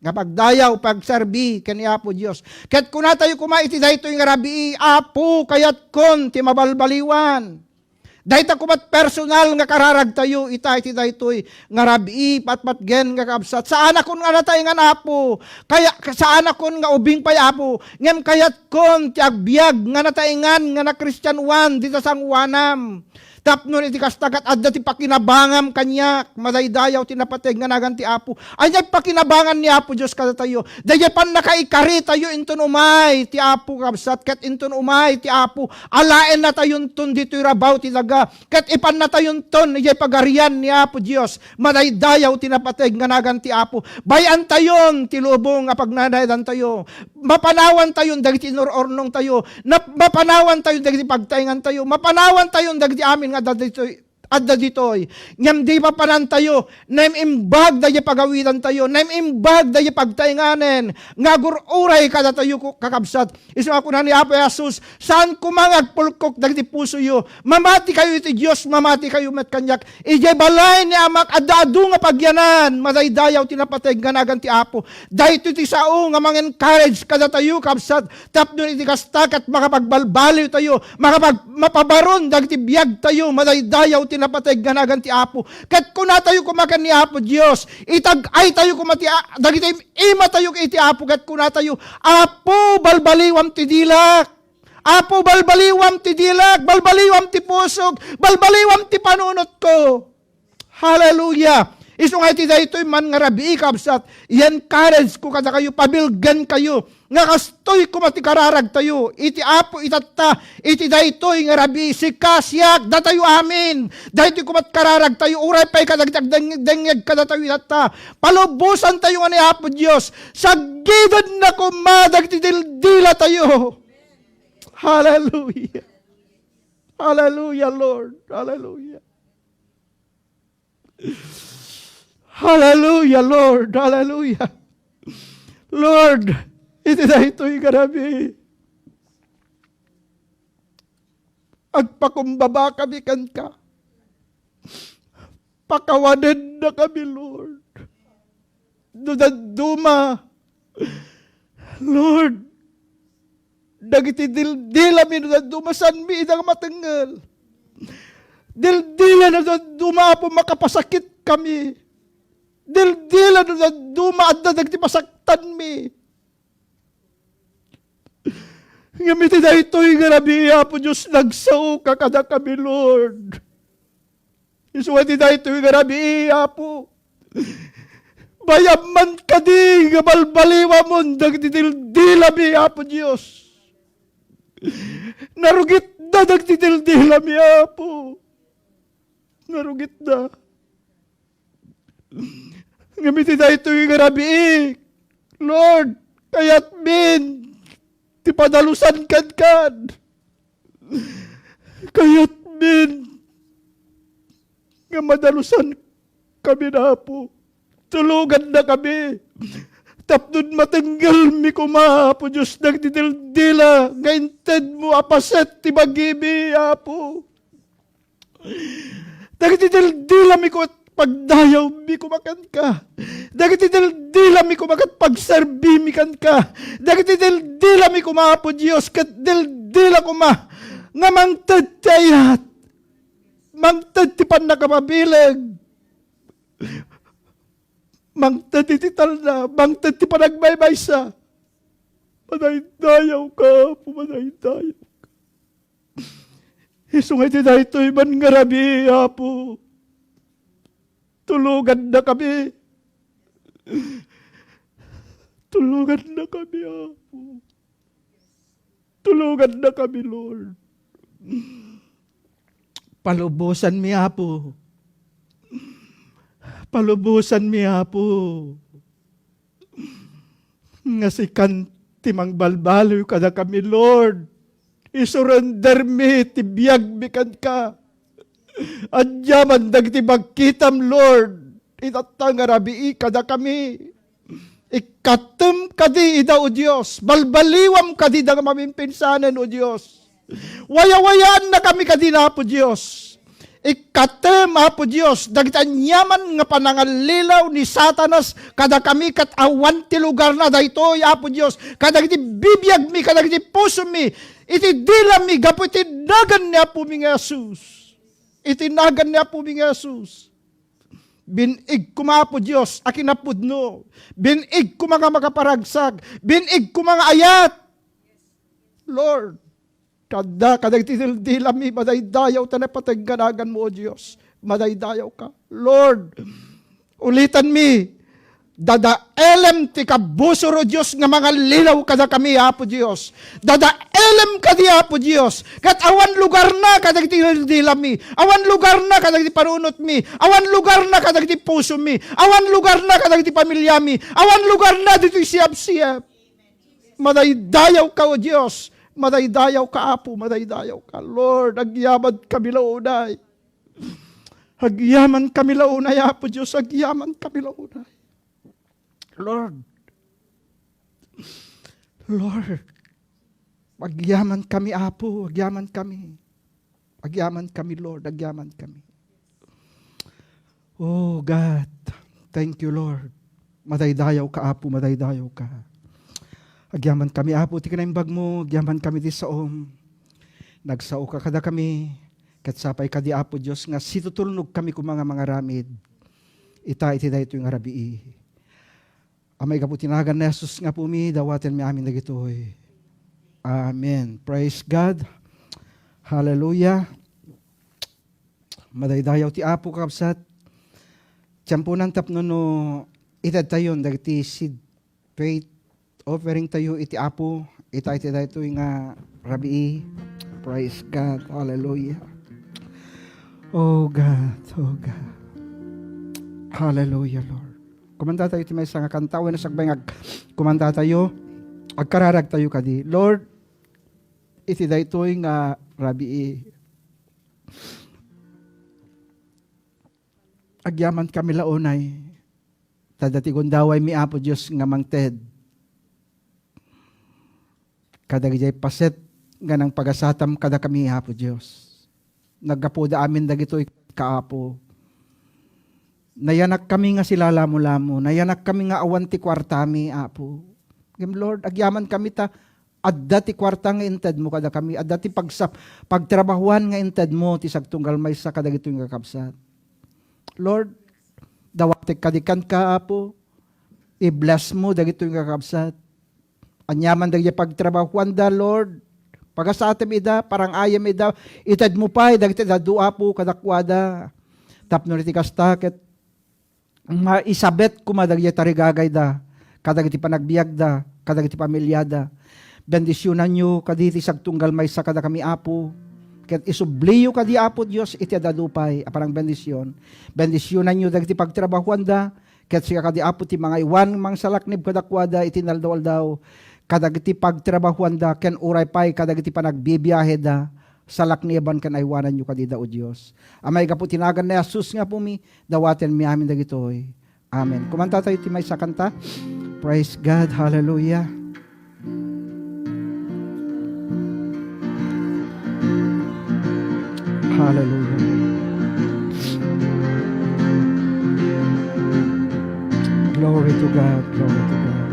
Nga pagdayaw pagserbi ken apo Dios. Ket kuna tayo kuma iti daytoy nga rabii apo kayat kon ti mabalbaliwan. Dahita kumat personal nga kararag tayo, iti daytoy nga rabi, patpatgen nga kabsat. Saan akon nga natay nga apo, kaya saan akon nga ubing pay apo, ngem kayat kon ti agbyag nga nataingan nga na Kristiyanuan dita sangwanam. Tapnon iti kastagat adda ti pakinabangam kanyak, madaydayaw tinapateg nga naganti apo. Anyay pakinabangan ni apo Dios kada tayo. Dayay pan nakaikari tayo inton umay ti apo kabsat, ket inton umay ti apo. Alaen na tayon ton dito'y rabaw ti daga. ka. Kat ipan na tayon ton, ijay pagarian ni Apo Diyos. Madaydayaw tinapateg nga nagan ti Apo. Bayan tayon, tilubong nga pagnadayan tayo. Mapanawan tayon, dagiti inorornong tayo. Mapanawan tayon, dagiti pagtaingan tayo. Mapanawan tayon, dagiti amin nga adda ditoy. Ngam di pa panan tayo, naim imbag da pagawitan tayo, naim imbag da pagtainganen, nga gururay kada tayo kakabsat. Isu ako na ni Apo Jesus, saan kumangag pulkok dagiti puso yo, mamati kayo iti Diyos, mamati kayo met kanyak, ijay balay ni Amak, adda-adu nga pagyanan, madaydayaw tinapateg nga nagan ti Apo, dahito ti sao nga mang-encourage kada tayo kabsat, tapno iti kastak at makapagbalbaliw tayo, mapabaron dagiti biyag tayo, madaydayaw napatay ganagan ti Apo. Kat kuna tayo kumakan ni Apo Diyos, itag-ay tayo kumati, dagiti ima tayo iti Apo, kat kuna tayo, Apo, balbaliwam ti dilak. Apo, balbaliwam ti dilak, balbaliwam ti pusog, balbaliwam ti panunot ko. Hallelujah. Isungay ti daytoy man nga rabi kabsat, yan courage ko kada kayo, pabilgan kayo, nga kastoy kumati kararag tayo, iti Apo itatta, iti daytoy nga rabi, si kasyak, datayo amin, daytoy kumat kararag tayo, uray pa'y kadagdag kada tayo itatta, palubusan tayo nga ni Apo Diyos, sagidan na kumadag ti dildila tayo. Hallelujah. Hallelujah, Lord. Hallelujah. Hallelujah, Lord. Hallelujah. Lord, iti na ito'y garabi. Agpakumbaba kami kan ka. Pakawanan na kami, Lord. Duma. Lord, dagiti dildila mi dumasan mi idang matengel. Dildila na duma po makapasakit kami. Dildila na duma at dagiti pasaktan mi. Ngamiti na ito'y garabi, Apo Diyos, nagsao ka kada kami, Lord. Isuwati na ito'y garabi, Apo. Bayaman ka di, gabalbaliwa mo, dagiti dildila mi, Apo Diyos. Narugit na dagiti dildila mi, Apo. Narugit na. Ngamitin na ito'y garabi, Lord, kaya't min, ti padalusan kan. Kaya't min, nga madalusan kami na po. Tulugan na kami. Tapdun matanggal mi kuma, Apo Diyos, nagdidildila, nga inted mo apaset ti bagimi, Apo. Nagdidildila mi ko pagdayaw mi kumakan ka. Dagiti dildila mi kumakat pagserbi mi kan ka. Dagiti dildila mi kumapo Diyos kat dildila kuma nga mangtad tayat. Mangtad ti pan nakamabilag. Mangtad ti talna. Mangtad ti panagbaybaysa. Manaydayaw ka. Pumanaydayaw ka. Isungay ti daytoy man nga rabi, Apo. Tulugan na kami. Tulugan na kami, Apo. Tulugan na kami, Lord. Palubusan mi, Apo. Palubusan mi, Apo. Nga si kantimang balbaloy kada kami, Lord. Isurrender mi, tibiyag mi kan ka. Adyaman dagiti bagkitam, Lord. Itatang arabi kada kami. Ikatem kadi ida, O Diyos. Balbaliwam kadi da mamimpinsanan, O Diyos. Wayawayaan na kami kadi na, Apo Diyos. Ikatem, Apo Diyos. Dagtanyaman nga panangalilaw ni Satanas kada kami kat awan ti lugar na daytoy, Apo Diyos. Kadagiti bibiyag mi, kadagiti puso mi. Iti dila mi, gapo iti nagan niya po mi nga Jesus. Itinagan niya po mi nga Jesus. Binig kuma po Diyos, akinapudno. Binig kuma nga makaparagsag. Binig kuma nga ayat. Lord, kadagtidil mi, madaydayaw tanay ganagan mo, O Diyos. Madaydayaw ka. Lord, ulitan mi, Dadaelem ti kabusoro Diyos nga mga lilaw kada kami, Apo Diyos. Dadaelem kadi, Apo Diyos. Kat awan lugar na kadag ti dilami. Awan lugar na kadag ti panunot mi. Awan lugar na kadag ti puso mi. Awan lugar na kadag ti pamilya mi. Awan lugar na dito siyap-siyap. Madaydayaw ka, O Diyos. Madaydayaw ka, Apo. Madaydayaw ka. Lord, agyaman kami launay. Agyaman kami launay, Apo Diyos. Agyaman kami launay. Lord, agyaman kami, Apo, agyaman kami. Agyaman kami, Lord, agyaman kami. Oh, God, thank you, Lord. Madaydayaw ka, Apo, madaydayaw ka. Agyaman kami, Apo, ti kinaimbag mo, agyaman kami di saom. Nagsao ka kada kami, katsapay ka di, Apo Diyos, nga situtulnog kami kung mga ramid. Iti da ito yung arabii. Amay ka po tinagan na Jesus nga po mi, dawatin mi amin na gitoy. Amen. Praise God. Hallelujah. Madaydayaw ti Apo kapsat. Tiyampo ng tapno no, itad tayo, dagiti seed faith offering tayo iti Apo. Iti da ito yung rabii. Praise God. Hallelujah. Oh God. Oh God. Hallelujah, Lord. Kumanda tayo ti may nga kanta, na sagbay kumanda tayo, agkararag tayo kadi. Lord, iti da ito yung rabii. Agyaman kami launay, tadati gundaway mi Apo Diyos nga mangted. Kadagijay paset nga ng pagasatam kada kami, Apo Diyos. Naggapuda amin dagito kaapo. Nayanak kami nga sila lamo-lamo. Nayanak kami nga awan ti kwartami, Apo. Lord, agyaman kami ta, adda ti kwarta nga inted mo kada kami, adda ti pagtrabahuan nga inted mo, ti sagtunggal may sa kadagito yung kakabsat. Lord, dawatek kadikan ka, Apo. I-bless mo, dagito yung kakabsat. Anyaman dagiti pagtrabahuan da, Lord. Pagasatem ida, parang ayam ida, ited mo pa, dagiti dadu, Apo, kadakwada. Tapno niti kastakit, maisabet kumadagya tarigagay da, kadagiti panagbiag da, kadagiti pamilyada. Bendisyonan nyo, kaditi sagtunggal may sa kada kami, Apo. Ket isubliyo kadi, Apo Diyos, iti adadupay, aparang bendisyon. Bendisyonan nyo, dagiti pagtrabahuan da, ket siya kadi, Apo, ti mga iwan, mang salaknib kadakwada, iti naldawaldaw, kadagiti pagtrabahuan da, ken uray pay, kadagiti panagbibiyahe da, salakniban kan aywanan nyo kadida, O Diyos. Amay ka po tinagan na Jesus nga po mi, dawaten mi amin dagitoy. Amen. Kumanta tayo timay sa kanta. Praise God. Hallelujah. Hallelujah. Glory to God. Glory to God.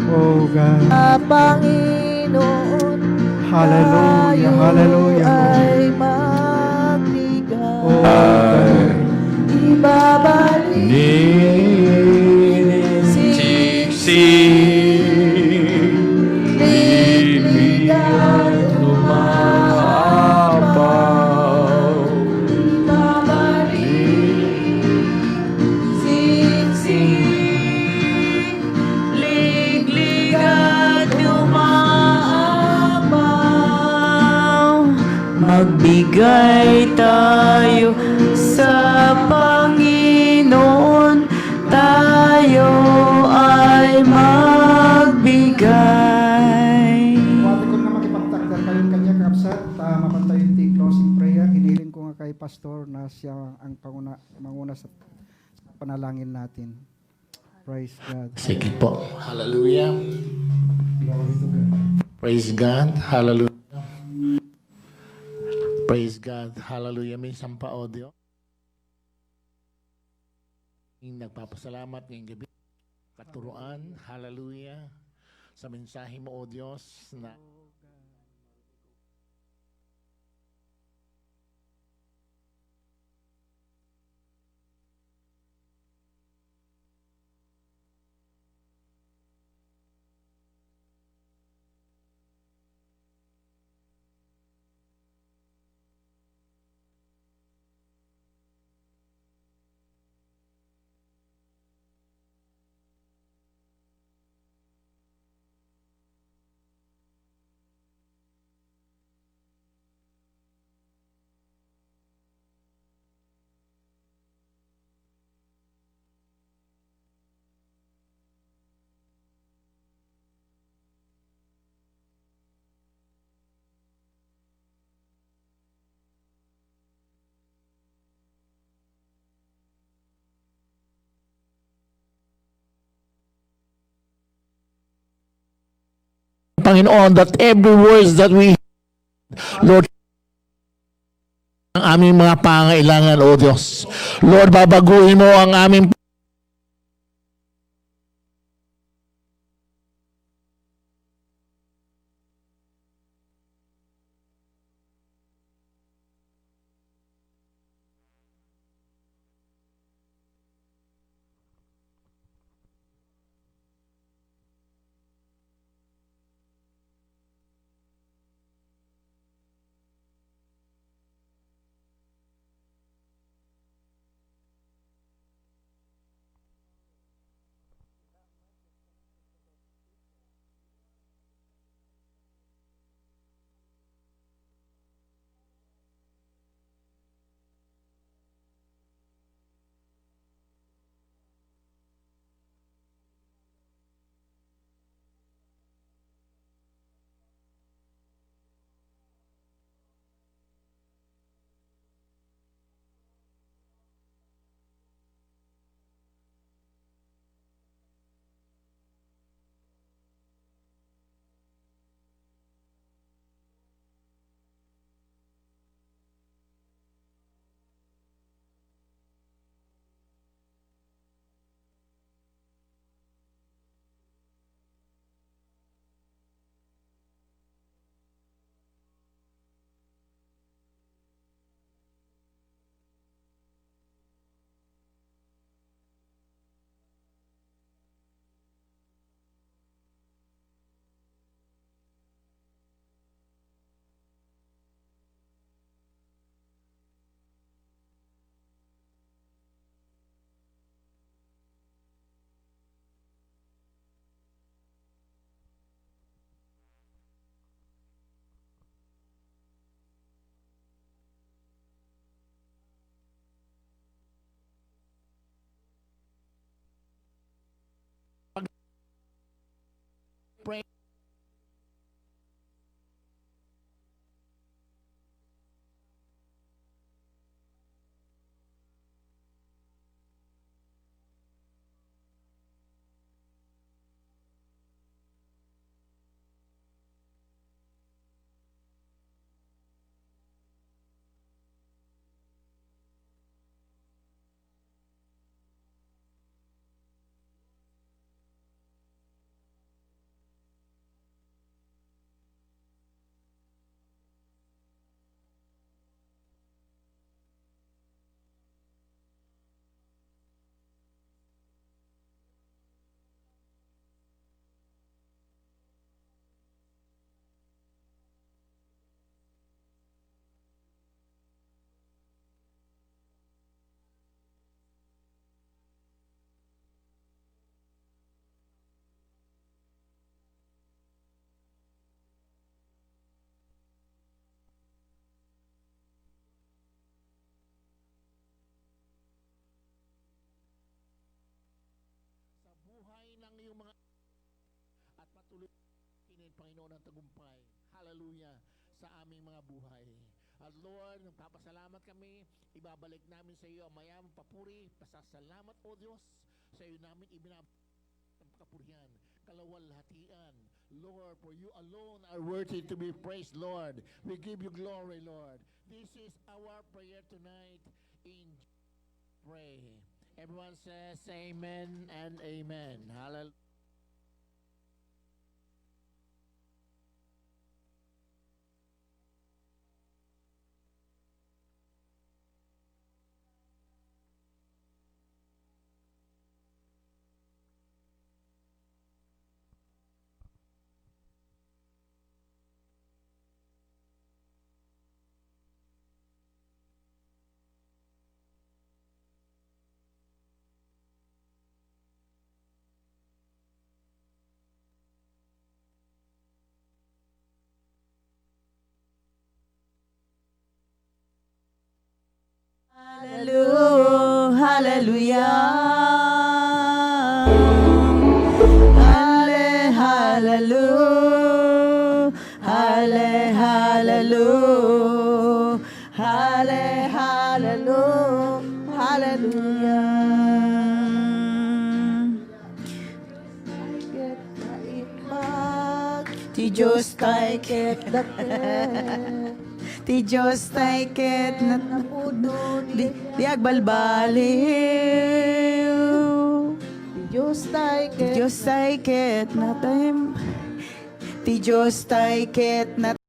Oh God. Panginoon, Hallelujah, tayo hallelujah, ay magbigay. Oh God. Ibabalik ligligan lumabaw. Ibabalik siksik ligligan lumabaw. Magbigay tayo sa Panginoon, tayo ay magbigay. Wala ko na makipagtakdar kayo kanya kapsat, mapantayo yung closing prayer. Hiniling ko nga kay Pastor na siya ang manguna sa panalangin natin. Praise God. Sige po. Hallelujah. Glory to God. Praise God. Hallelujah. Praise God. Hallelujah. May isang pa-audio. Nagpapasalamat ngayong gabi. Katuruan. Hallelujah. Sa mensahe mo, O Diyos, na Panginoon, that every words that we, Lord, ang aming mga pangailangan, O Diyos. Lord, babaguhin mo ang aming buhay ng iyong mga at patuloy kinin, Panginoon, ang tagumpay. Hallelujah sa aming mga buhay. At Lord, nagpapasalamat kami, ibabalik namin sa iyo ang mayamang papuri, pasasalamat, O Diyos, sa iyo namin ibinabalik ang kapurihan, kalawalhatian. Lord, for you alone are worthy to be praised, Lord. We give you glory, Lord. This is our prayer tonight. In pray. Everyone says amen and amen. Hallelujah. Hallelujah, hallelujah. Halle, hallelujah. Halle, hallelujah. Halle, hallelujah. Hallelujah. Get na ibag Ti Diyos tay ket, ti Diyos tay ket na Napuno di agbalbaliw. Diyos tay Ti Diyos tay ket na time, ti Diyos tay ket na